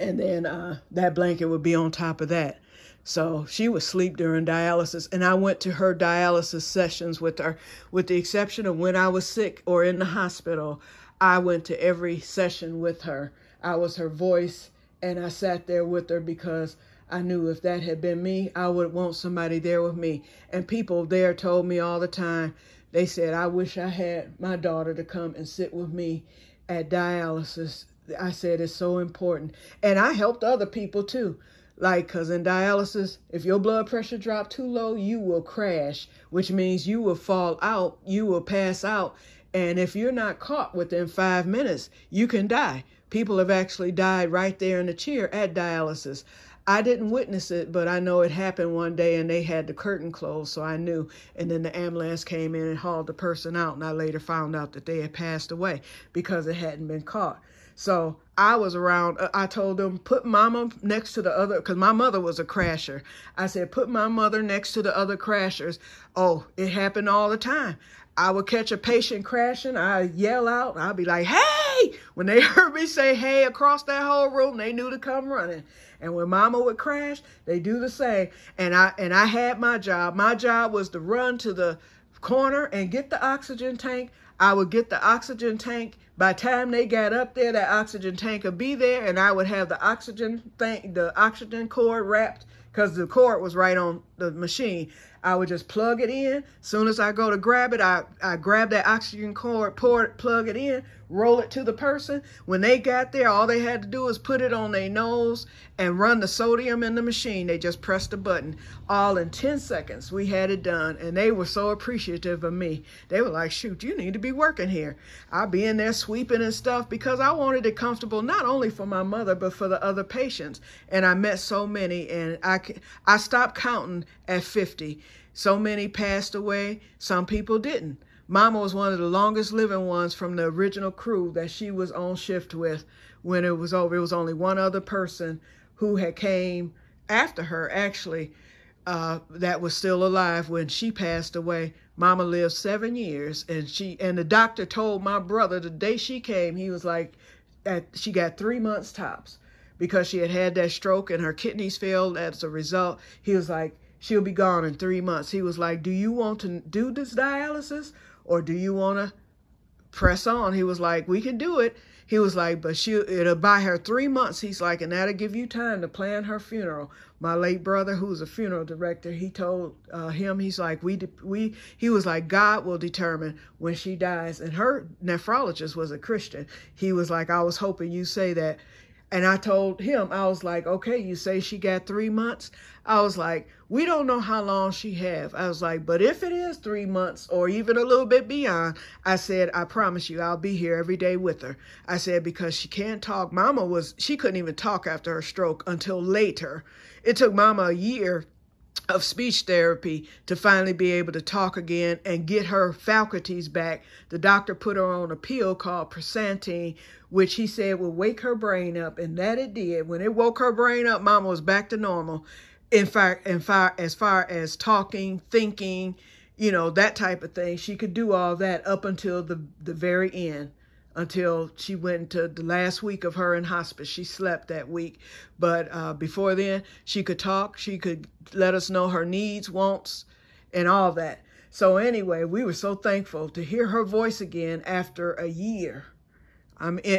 And then that blanket would be on top of that. So she would sleep during dialysis. And I went to her dialysis sessions with her, with the exception of when I was sick or in the hospital. I went to every session with her. I was her voice, and I sat there with her because I knew if that had been me, I would want somebody there with me. And people there told me all the time, they said, I wish I had my daughter to come and sit with me at dialysis. I said, it's so important. And I helped other people too. Like, because in dialysis, if your blood pressure dropped too low, you will crash, which means you will fall out, you will pass out. And if you're not caught within 5 minutes, you can die. People have actually died right there in the chair at dialysis. I didn't witness it, but I know it happened one day and they had the curtain closed, so I knew. And then the ambulance came in and hauled the person out, and I later found out that they had passed away because it hadn't been caught. So I was around, I told them, put Mama next to the other, because my mother was a crasher. I said, put my mother next to the other crashers. Oh, it happened all the time. I would catch a patient crashing. I'd yell out. I'd be like, hey! When they heard me say hey across that whole room, they knew to come running. And when mama would crash, they do the same. And I had my job. My job was to run to the corner and get the oxygen tank. I would get the oxygen tank. By the time they got up there, that oxygen tank would be there, and I would have the oxygen cord wrapped, because the cord was right on the machine. I would just plug it in. As soon as I go to grab it, I grab that oxygen cord, plug it in, roll it to the person. When they got there, all they had to do was put it on their nose and run the sodium in the machine. They just pressed a button. All in 10 seconds, we had it done. And they were so appreciative of me. They were like, shoot, you need to be working here. I'll be in there sweeping and stuff, because I wanted it comfortable, not only for my mother, but for the other patients. And I met so many, and I stopped counting at 50. So many passed away. Some people didn't. Mama was one of the longest living ones from the original crew that she was on shift with. When it was over, it was only one other person who had came after her, actually, that was still alive when she passed away. Mama lived 7 years, and the doctor told my brother the day she came, he was like, she got 3 months tops, because she had that stroke and her kidneys failed as a result. He was like, she'll be gone in 3 months. He was like, do you want to do this dialysis, or do you want to press on? He was like, we can do it. He was like, but it'll buy her 3 months. He's like, and that'll give you time to plan her funeral. My late brother, who was a funeral director, he told him, he's like, he was like, God will determine when she dies. And her nephrologist was a Christian. He was like, I was hoping you say that. And I told him, I was like, okay, you say she got 3 months. I was like, we don't know how long she have. I was like, but if it is 3 months or even a little bit beyond, I said, I promise you, I'll be here every day with her. I said, because she can't talk. She couldn't even talk after her stroke until later. It took Mama a year of speech therapy to finally be able to talk again and get her faculties back. The doctor put her on a pill called Prasantine, which he said would wake her brain up, and that it did. When it woke her brain up, Mama was back to normal. In fact, as far as talking, thinking, that type of thing, she could do all that up until the very end, until she went into the last week of her in hospice. She slept that week. But before then, she could talk. She could let us know her needs, wants, and all that. So anyway, we were so thankful to hear her voice again after a year.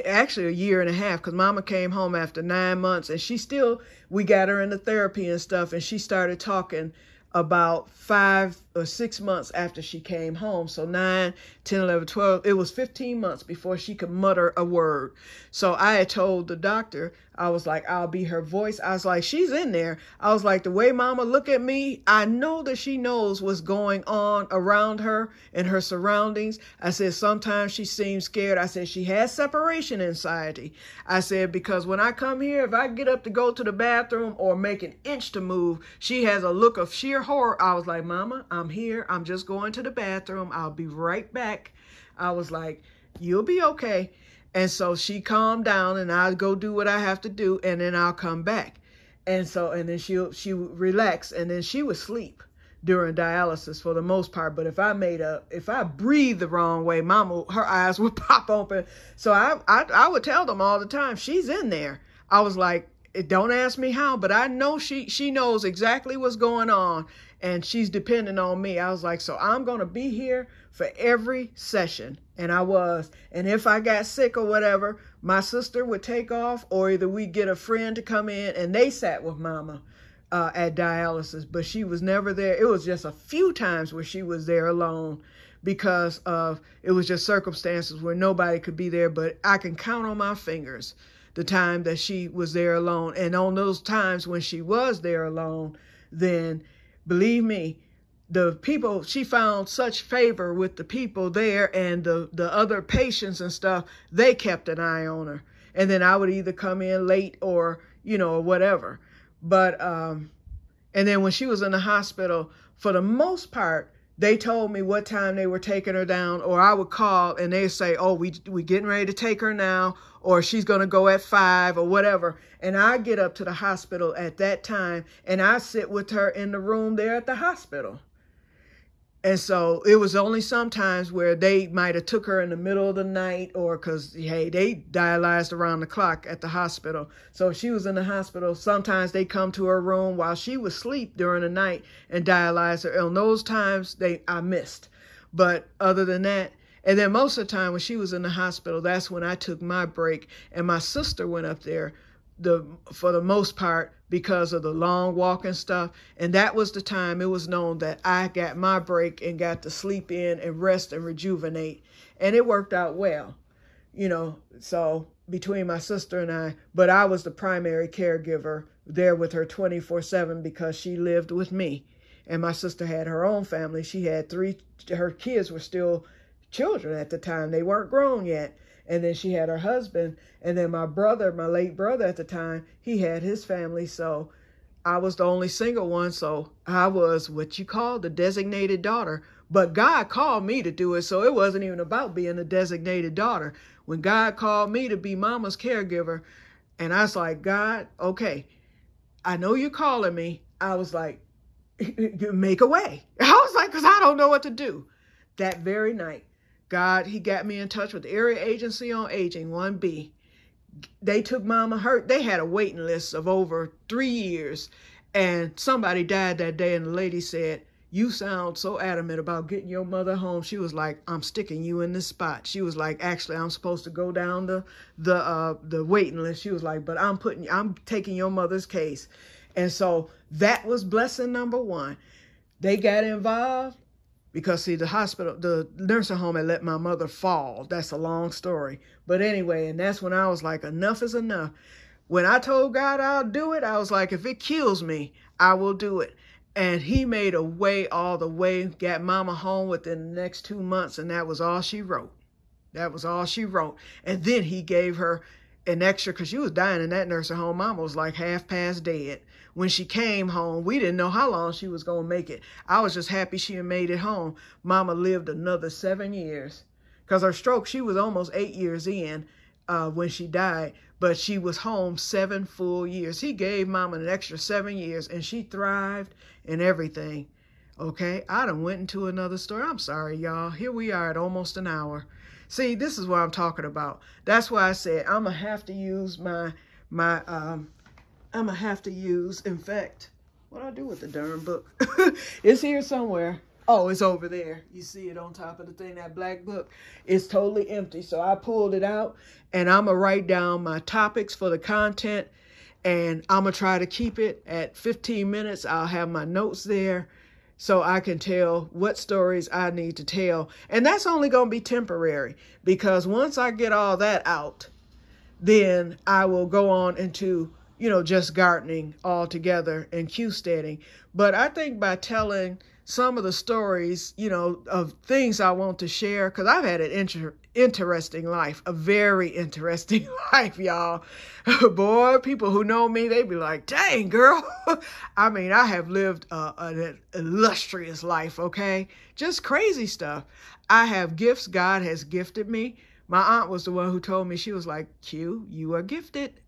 Actually a year and a half, because Mama came home after 9 months, and we got her into therapy and stuff, and she started talking about 5 or 6 months after she came home. So 9, 10, 11, 12, it was 15 months before she could mutter a word. So I had told the doctor, I was like, I'll be her voice. I was like, she's in there. I was like, the way Mama look at me, I know that she knows what's going on around her and her surroundings. I said, sometimes she seems scared. I said, she has separation anxiety. I said, because when I come here, if I get up to go to the bathroom or make an inch to move, she has a look of sheer horror. I was like, Mama, I'm here. I'm just going to the bathroom. I'll be right back. I was like, you'll be okay. And so she calmed down, and I'll go do what I have to do, and then I'll come back. And then she would relax, and then she would sleep during dialysis for the most part. But if I breathed the wrong way, Mama, her eyes would pop open. So I would tell them all the time, she's in there. I was like, don't ask me how, but I know she knows exactly what's going on, and she's depending on me. I was like, so I'm going to be here for every session. And I was. And if I got sick or whatever, my sister would take off, or either we'd get a friend to come in, and they sat with Mama at dialysis. But she was never there. It was just a few times where she was there alone, because it was just circumstances where nobody could be there. But I can count on my fingers the time that she was there alone. And on those times when she was there alone, then believe me, the people, she found such favor with the people there, and the other patients and stuff, they kept an eye on her. And then I would either come in late or, or whatever. But, and then when she was in the hospital, for the most part, they told me what time they were taking her down, or I would call and they'd say, oh, we getting ready to take her now, or she's going to go at 5 or whatever. And I get up to the hospital at that time, and I sit with her in the room there at the hospital. And so it was only sometimes where they might have took her in the middle of the night, or because, hey, they dialyzed around the clock at the hospital. So if she was in the hospital, sometimes they come to her room while she was asleep during the night and dialyze her. And those times I missed. But other than that, and then most of the time when she was in the hospital, that's when I took my break. And my sister went up there for the most part because of the long walk and stuff. And that was the time it was known that I got my break and got to sleep in and rest and rejuvenate. And it worked out well, you know, so between my sister and I, but I was the primary caregiver there with her 24/7 because she lived with me. And my sister had her own family. She had her kids were still children at the time. They weren't grown yet. And then she had her husband. And then my brother, my late brother at the time, he had his family. So I was the only single one. So I was what you call the designated daughter. But God called me to do it. So it wasn't even about being a designated daughter. When God called me to be mama's caregiver, and I was like, God, okay, I know you're calling me. I was like, make a way. I was like, because I don't know what to do. That very night, God, he got me in touch with the Area Agency on Aging, 1B. They took mama they had a waiting list of over 3 years. And somebody died that day, and the lady said, you sound so adamant about getting your mother home. She was like, I'm sticking you in this spot. She was like, actually, I'm supposed to go down the waiting list. She was like, but I'm taking your mother's case. And so that was blessing number one. They got involved. Because, see, the nursing home had let my mother fall. That's a long story. But anyway, and that's when I was like, enough is enough. When I told God I'll do it, I was like, if it kills me, I will do it. And he made a way all the way, got mama home within the next 2 months, and that was all she wrote. That was all she wrote. And then he gave her an extra, because she was dying in that nursing home. Mama was like half past dead. When she came home, we didn't know how long she was going to make it. I was just happy she had made it home. Mama lived another 7 years. Because her stroke, she was almost 8 years in when she died. But she was home 7 full years. He gave Mama an extra 7 years, and she thrived and everything. Okay, I done went into another story. I'm sorry, y'all. Here we are at almost an hour. See, this is what I'm talking about. That's why I said I'm going to have to use I'm going to have to use, in fact, what do I do with the darn book? It's here somewhere. Oh, it's over there. You see it on top of the thing, that black book. It's totally empty. So I pulled it out, and I'm going to write down my topics for the content, and I'm going to try to keep it at 15 minutes. I'll have my notes there so I can tell what stories I need to tell. And that's only going to be temporary, because once I get all that out, then I will go on into, you know, just gardening altogether and que-steading. But I think by telling some of the stories, you know, of things I want to share, because I've had an interesting life, a very interesting life, y'all. Boy, people who know me, they be like, dang, girl. I mean, I have lived an illustrious life, okay? Just crazy stuff. I have gifts God has gifted me. My aunt was the one who told me, she was like, Q, you are gifted.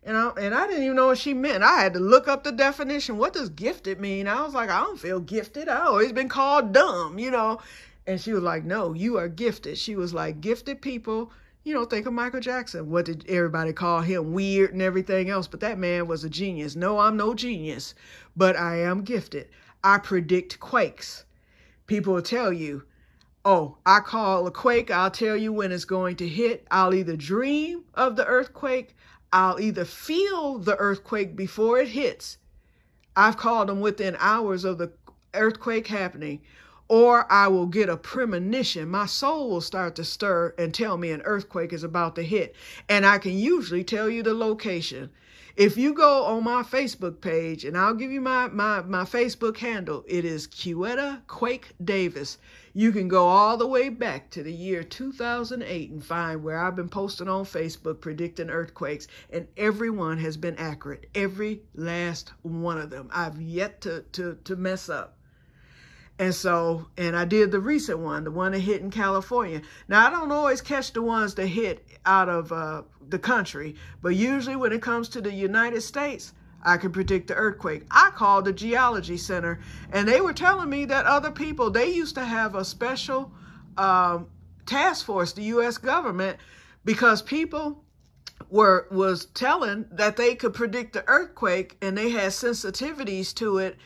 And I didn't even know what she meant. I had to look up the definition. What does gifted mean? I was like, I don't feel gifted. I've always been called dumb, you know. And she was like, no, you are gifted. She was like, gifted people, you know, think of Michael Jackson. What did everybody call him? Weird and everything else. But that man was a genius. No, I'm no genius, but I am gifted. I predict quakes. People will tell you, oh, I call a quake. I'll tell you when it's going to hit. I'll either dream of the earthquake. I'll either feel the earthquake before it hits. I've called them within hours of the earthquake happening. Or I will get a premonition. My soul will start to stir and tell me an earthquake is about to hit. And I can usually tell you the location. If you go on my Facebook page, and I'll give you my Facebook handle, it is Que-stead-Que Davis. You can go all the way back to the year 2008 and find where I've been posting on Facebook predicting earthquakes, and every one has been accurate. Every last one of them. I've yet to mess up. And so, and I did the recent one, the one that hit in California. Now, I don't always catch the ones that hit out of the country, but usually when it comes to the United States, I could predict the earthquake. I called the geology center, and they were telling me that other people, they used to have a special task force, the U.S. government, because people was telling that they could predict the earthquake, and they had sensitivities to it,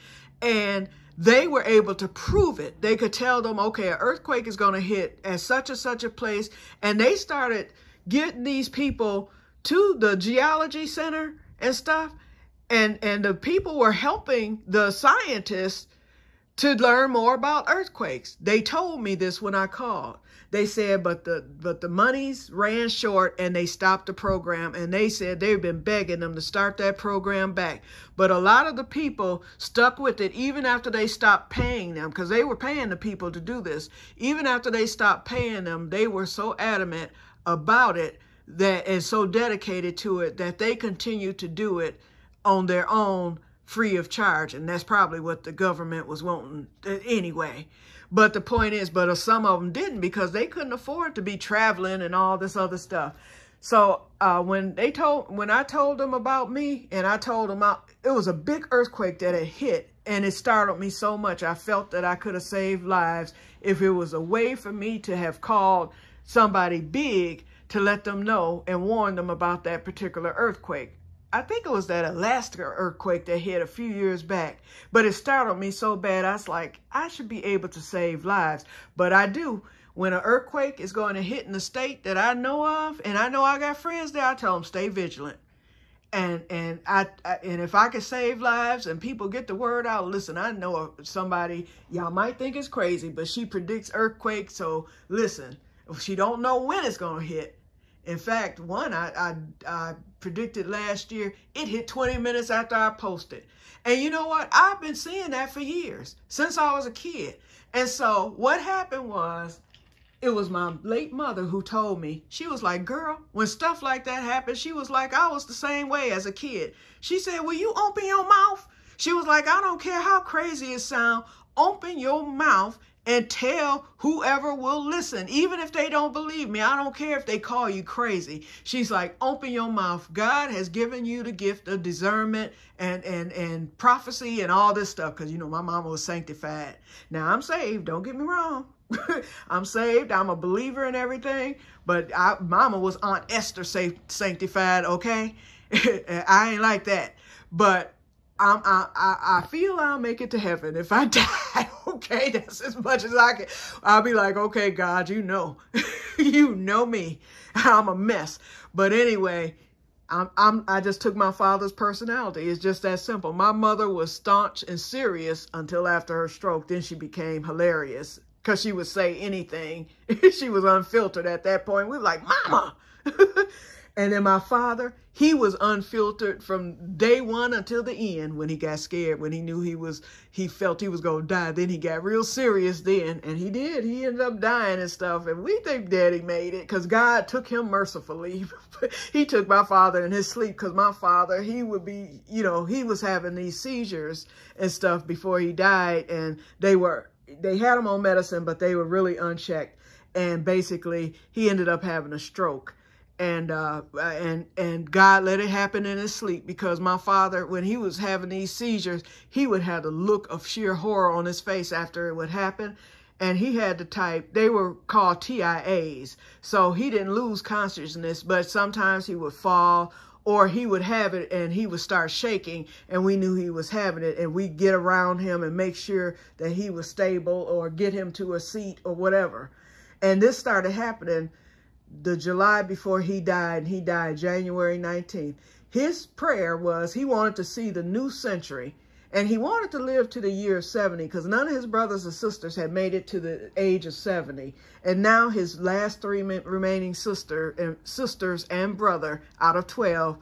and they were able to prove it. They could tell them, okay, an earthquake is going to hit at such and such a place, and they started getting these people to the geology center and stuff, and the people were helping the scientists to learn more about earthquakes. They told me this when I called. They said, but the monies ran short, and they stopped the program, and they said they've been begging them to start that program back. But a lot of the people stuck with it even after they stopped paying them, because they were paying the people to do this. Even after they stopped paying them, they were so adamant about it that and so dedicated to it that they continued to do it on their own, free of charge. And that's probably what the government was wanting anyway. But the point is, but some of them didn't, because they couldn't afford to be traveling and all this other stuff. So when I told them about me, and I told them it was a big earthquake that had hit, and it startled me so much. I felt that I could have saved lives if it was a way for me to have called somebody big to let them know and warn them about that particular earthquake. I think it was that Alaska earthquake that hit a few years back, but it startled me so bad. I was like, I should be able to save lives. But I do. When an earthquake is going to hit in the state that I know of, and I know I got friends there, I tell them stay vigilant. And if I can save lives and people get the word out, listen, I know of somebody, y'all might think it's crazy, but she predicts earthquakes. So listen, she don't know when it's going to hit. In fact, one I predicted last year, it hit 20 minutes after I posted. And you know what? I've been seeing that for years, since I was a kid. And so what happened was, it was my late mother who told me. She was like, girl, when stuff like that happened, she was like, I was the same way as a kid. She said, will you open your mouth? She was like, I don't care how crazy it sounds, open your mouth and tell whoever will listen, even if they don't believe me. I don't care if they call you crazy. She's like, open your mouth. God has given you the gift of discernment and prophecy and all this stuff. Because, you know, my mama was sanctified. Now, I'm saved. Don't get me wrong. I'm saved. I'm a believer in everything. But mama was Aunt Esther sanctified, okay? I ain't like that. But I feel I'll make it to heaven if I die. Okay, that's as much as I can. I'll be like, okay, God, you know, you know me. I'm a mess. But anyway, I just took my father's personality. It's just that simple. My mother was staunch and serious until after her stroke. Then she became hilarious because she would say anything. She was unfiltered at that point. We were like, Mama. And then my father, he was unfiltered from day one until the end when he got scared, when he knew he felt he was going to die. Then he got real serious then, and he did. He ended up dying and stuff, and we think Daddy made it because God took him mercifully. He took my father in his sleep because my father, he would be, you know, he was having these seizures and stuff before he died, and they had him on medicine, but they were really unchecked, and basically he ended up having a stroke. And God let it happen in his sleep, because my father, when he was having these seizures, he would have the look of sheer horror on his face after it would happen. And he had to type, they were called TIAs. So he didn't lose consciousness, but sometimes he would fall, or he would have it and he would start shaking, and we knew he was having it, and we'd get around him and make sure that he was stable or get him to a seat or whatever. And this started happening the July before he died. He died January 19th. His prayer was he wanted to see the new century, and he wanted to live to the year 70, because none of his brothers and sisters had made it to the age of 70. And now his last three remaining sisters and brother out of 12,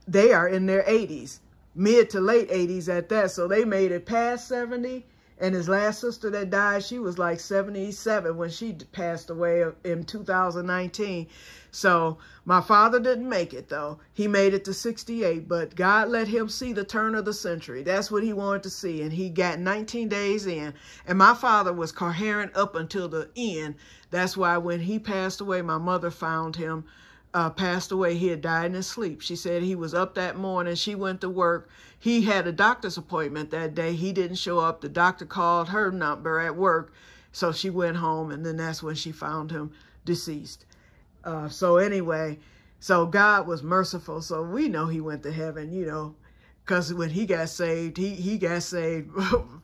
they are in their 80s, mid to late 80s at that. So they made it past 70. And his last sister that died, she was like 77 when she passed away in 2019. So my father didn't make it, though. He made it to 68, but God let him see the turn of the century. That's what he wanted to see, and he got 19 days in. And my father was coherent up until the end. That's why when he passed away, my mother found him passed away. He had died in his sleep. She said he was up that morning. She went to work. He had a doctor's appointment that day. He didn't show up. The doctor called her number at work. So she went home, and then that's when she found him deceased. So anyway, so God was merciful. So we know he went to heaven, you know, because when he got saved, he got saved.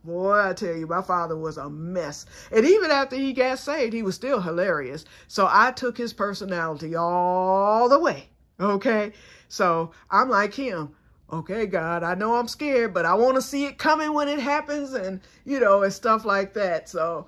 Boy, I tell you, my father was a mess. And even after he got saved, he was still hilarious. So I took his personality all the way, okay? So I'm like him. Okay, God, I know I'm scared, but I want to see it coming when it happens and, you know, and stuff like that. So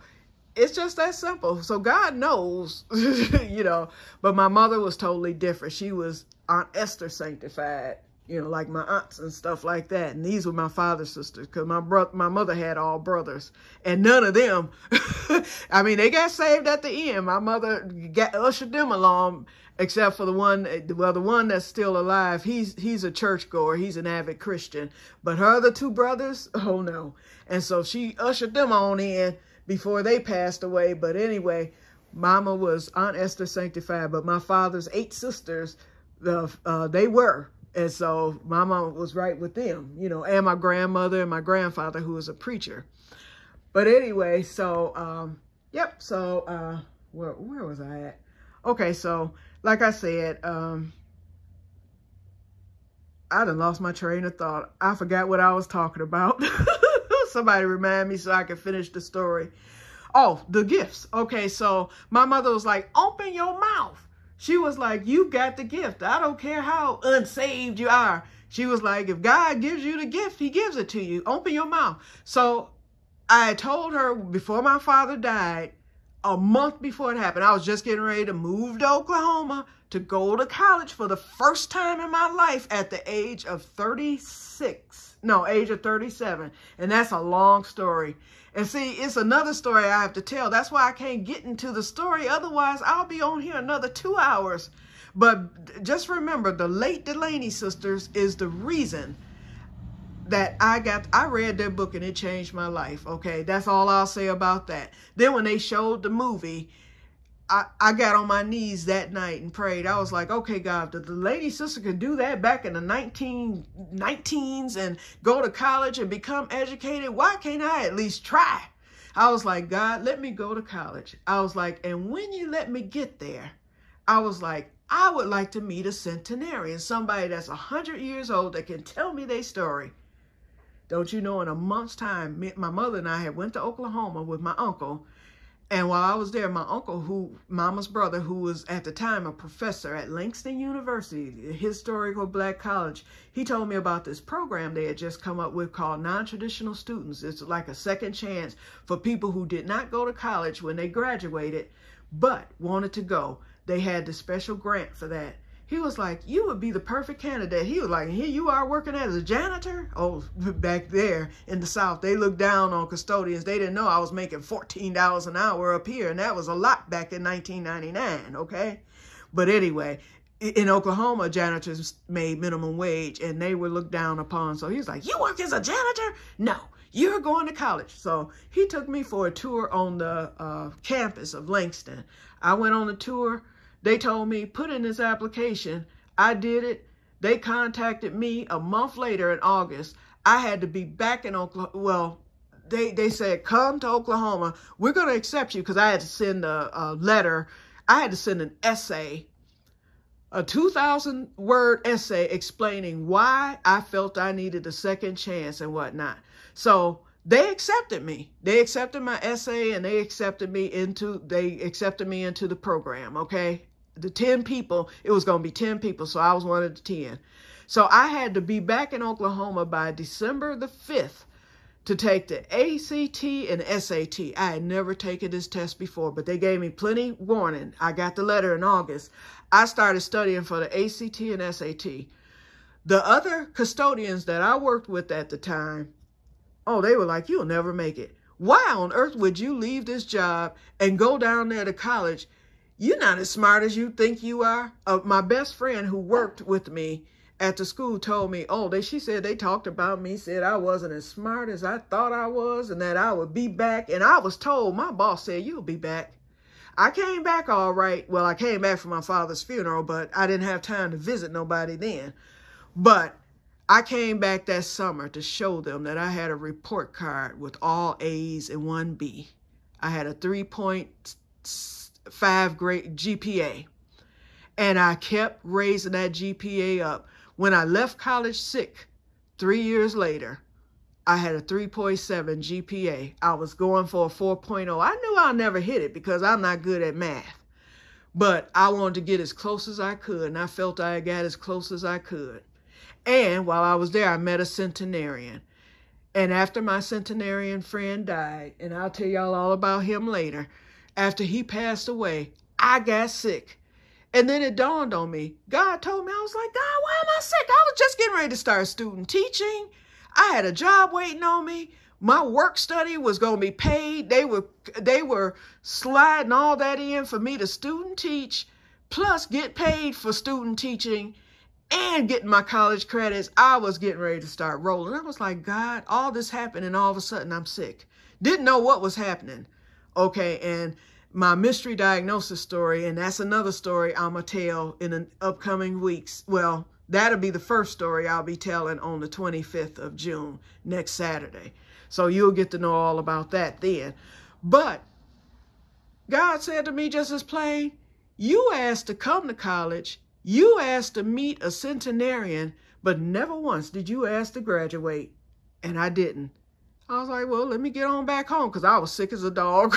it's just that simple. So God knows, you know, but my mother was totally different. She was Aunt Esther sanctified, you know, like my aunts and stuff like that. And these were my father's sisters because my mother had all brothers and none of them. I mean, they got saved at the end. My mother ushered them along, except for the one that's still alive. He's a churchgoer. He's an avid Christian. But her other two brothers, oh no. And so she ushered them on in before they passed away. But anyway, Mama was Aunt Esther sanctified, but my father's 8 sisters, they were. And so Mama was right with them, you know, and my grandmother and my grandfather, who was a preacher. But anyway, so, yep. So, where was I at? Okay. So like I said, I done lost my train of thought. I forgot what I was talking about. Somebody remind me so I can finish the story. Oh, the gifts. Okay. So my mother was like, open your mouth. She was like, you got the gift. I don't care how unsaved you are. She was like, if God gives you the gift, he gives it to you. Open your mouth. So I told her before my father died, a month before it happened, I was just getting ready to move to Oklahoma to go to college for the first time in my life at the age of 36. No, age of 37. And that's a long story. And see, it's another story I have to tell. That's why I can't get into the story. Otherwise, I'll be on here another 2 hours. But just remember, the late Delaney sisters is the reason that I read their book and it changed my life. Okay, that's all I'll say about that. Then when they showed the movie, I got on my knees that night and prayed. I was like, okay, God, if the lady sister could do that back in the 1919s and go to college and become educated, why can't I at least try? I was like, God, let me go to college. I was like, and when you let me get there, I was like, I would like to meet a centenarian, somebody that's 100 years old that can tell me their story. Don't you know, in a month's time, my mother and I had went to Oklahoma with my uncle. And while I was there, my uncle, Mama's brother, who was at the time a professor at Langston University, a historical black college, he told me about this program they had just come up with called Non-Traditional Students. It's like a second chance for people who did not go to college when they graduated, but wanted to go. They had the special grant for that. He was like, you would be the perfect candidate. He was like, here you are working as a janitor? Oh, back there in the South, they looked down on custodians. They didn't know I was making $14 an hour up here. And that was a lot back in 1999, okay? But anyway, in Oklahoma, janitors made minimum wage and they were looked down upon. So he was like, you work as a janitor? No, you're going to college. So he took me for a tour on the campus of Langston. I went on the tour. They told me, put in this application. I did it. They contacted me a month later in August. I had to be back in Oklahoma. Well, they said, come to Oklahoma. We're going to accept you because I had to send a letter. I had to send an essay, a 2,000-word essay explaining why I felt I needed a second chance and whatnot. So they accepted me. They accepted my essay and they accepted me into the program, okay? The 10 people, it was going to be 10 people, so I was one of the 10. So I had to be back in Oklahoma by December the 5th to take the ACT and SAT. I had never taken this test before, but they gave me plenty warning. I got the letter in August. I started studying for the ACT and SAT. The other custodians that I worked with at the time, oh, they were like, you'll never make it. Why on earth would you leave this job and go down there to college? You're not as smart as you think you are. My best friend who worked with me at the school told me, oh, she said they talked about me, said I wasn't as smart as I thought I was and that I would be back. And I was told, my boss said, you'll be back. I came back all right. Well, I came back from my father's funeral, but I didn't have time to visit nobody then. But I came back that summer to show them that I had a report card with all A's and 1 B. I had a 3.5 grade GPA. And I kept raising that GPA up. When I left college sick 3 years later, I had a 3.7 GPA. I was going for a 4.0. I knew I'll never hit it because I'm not good at math. But I wanted to get as close as I could, and I felt I got as close as I could. And while I was there, I met a centenarian. And after my centenarian friend died, and I'll tell y'all all about him later, after he passed away, I got sick. And then it dawned on me. God told me, I was like, God, why am I sick? I was just getting ready to start student teaching. I had a job waiting on me. My work study was going to be paid. They were sliding all that in for me to student teach, plus get paid for student teaching and getting my college credits. I was getting ready to start rolling. I was like, God, all this happened and all of a sudden I'm sick. Didn't know what was happening. Okay, and my mystery diagnosis story, and that's another story I'm going to tell in the upcoming weeks. Well, that'll be the first story I'll be telling on the 25th of June, next Saturday. So you'll get to know all about that then. But God said to me just as plain, you asked to come to college, you asked to meet a centenarian, but never once did you ask to graduate. And I didn't. I was like, well, let me get on back home because I was sick as a dog.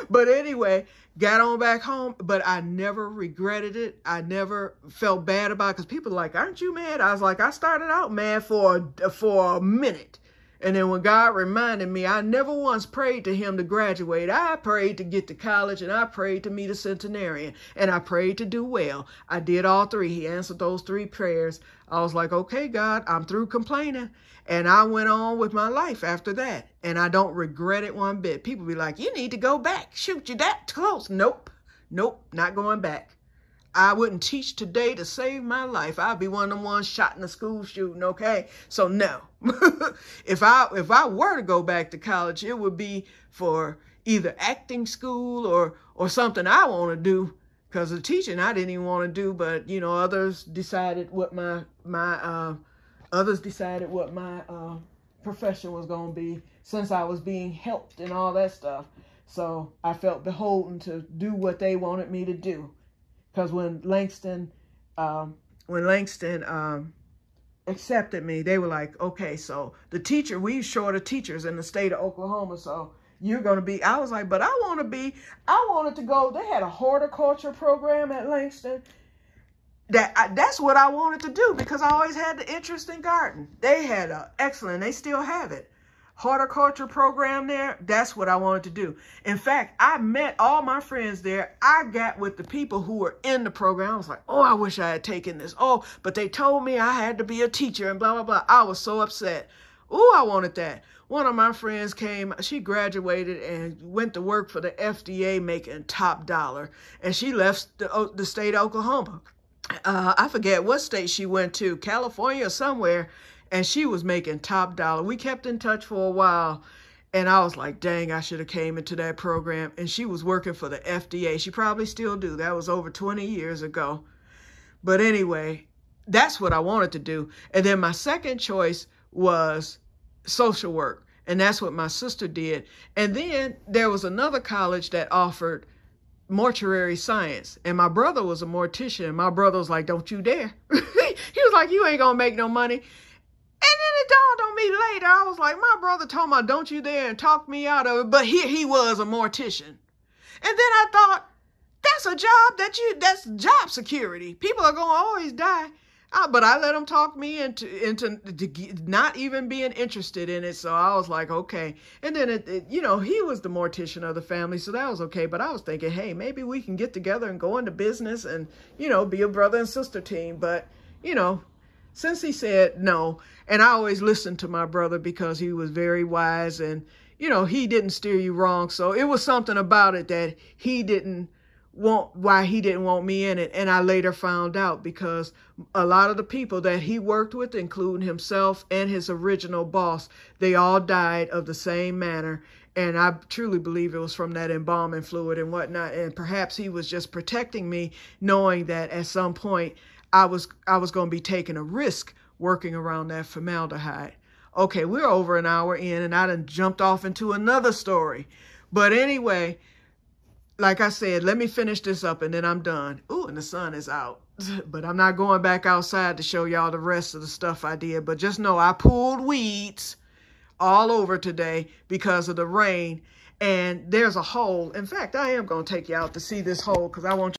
But anyway, got on back home, but I never regretted it. I never felt bad about it because people are like, aren't you mad? I was like, I started out mad for a minute. And then when God reminded me, I never once prayed to him to graduate. I prayed to get to college, and I prayed to meet a centenarian, and I prayed to do well. I did all 3. He answered those 3 prayers. I was like, okay, God, I'm through complaining. And I went on with my life after that. And I don't regret it one bit. People be like, you need to go back. Shoot, you that close. Nope. Nope. Not going back. I wouldn't teach today to save my life. I'd be one of them ones shot in the school shooting, okay? So no. If I were to go back to college, it would be for either acting school or something I want to do. Because the teaching I didn't even want to do, but you know, others decided what my profession was going to be since I was being helped and all that stuff. So I felt beholden to do what they wanted me to do. Because when Langston accepted me, they were like, okay, so the teacher, we short of teachers in the state of Oklahoma, so you're going to be, I was like, but I wanted to go, they had a horticulture program at Langston. That's what I wanted to do because I always had the interest in garden. They had an excellent, they still have it, horticulture program there. That's what I wanted to do. In fact, I met all my friends there. I got with the people who were in the program. I was like, oh, I wish I had taken this. Oh, but they told me I had to be a teacher and blah, blah, blah. I was so upset. Oh, I wanted that. One of my friends came, she graduated and went to work for the FDA making top dollar. And she left the state of Oklahoma. I forget what state she went to, California or somewhere. And she was making top dollar. We kept in touch for a while. And I was like, dang, I should have came into that program. And she was working for the FDA. She probably still do. That was over 20 years ago. But anyway, that's what I wanted to do. And then my second choice was social work. And that's what my sister did. And then there was another college that offered mortuary science. And my brother was a mortician. My brother was like, don't you dare. He was like, you ain't going to make no money. And then it dawned on me later. I was like, my brother told me, don't you dare, and talked me out of it. But here he was a mortician. And then I thought, that's a job that's job security. People are going to always die. But I let him talk me into not even being interested in it. So I was like, okay. And then, you know, he was the mortician of the family. So that was okay. But I was thinking, hey, maybe we can get together and go into business and, you know, be a brother and sister team. But, you know, since he said no, and I always listened to my brother because he was very wise and, you know, he didn't steer you wrong. So it was something about it that he didn't why he didn't want me in it. And I later found out, because a lot of the people that he worked with, including himself and his original boss, they all died of the same manner. And I truly believe it was from that embalming fluid and whatnot. And perhaps he was just protecting me, knowing that at some point I was going to be taking a risk working around that formaldehyde. Okay, we're over an hour in, and I done jumped off into another story. But anyway, like I said, let me finish this up and then I'm done. Ooh, and the sun is out. But I'm not going back outside to show y'all the rest of the stuff I did. But just know I pulled weeds all over today because of the rain. And there's a hole. In fact, I am going to take you out to see this hole, because I want you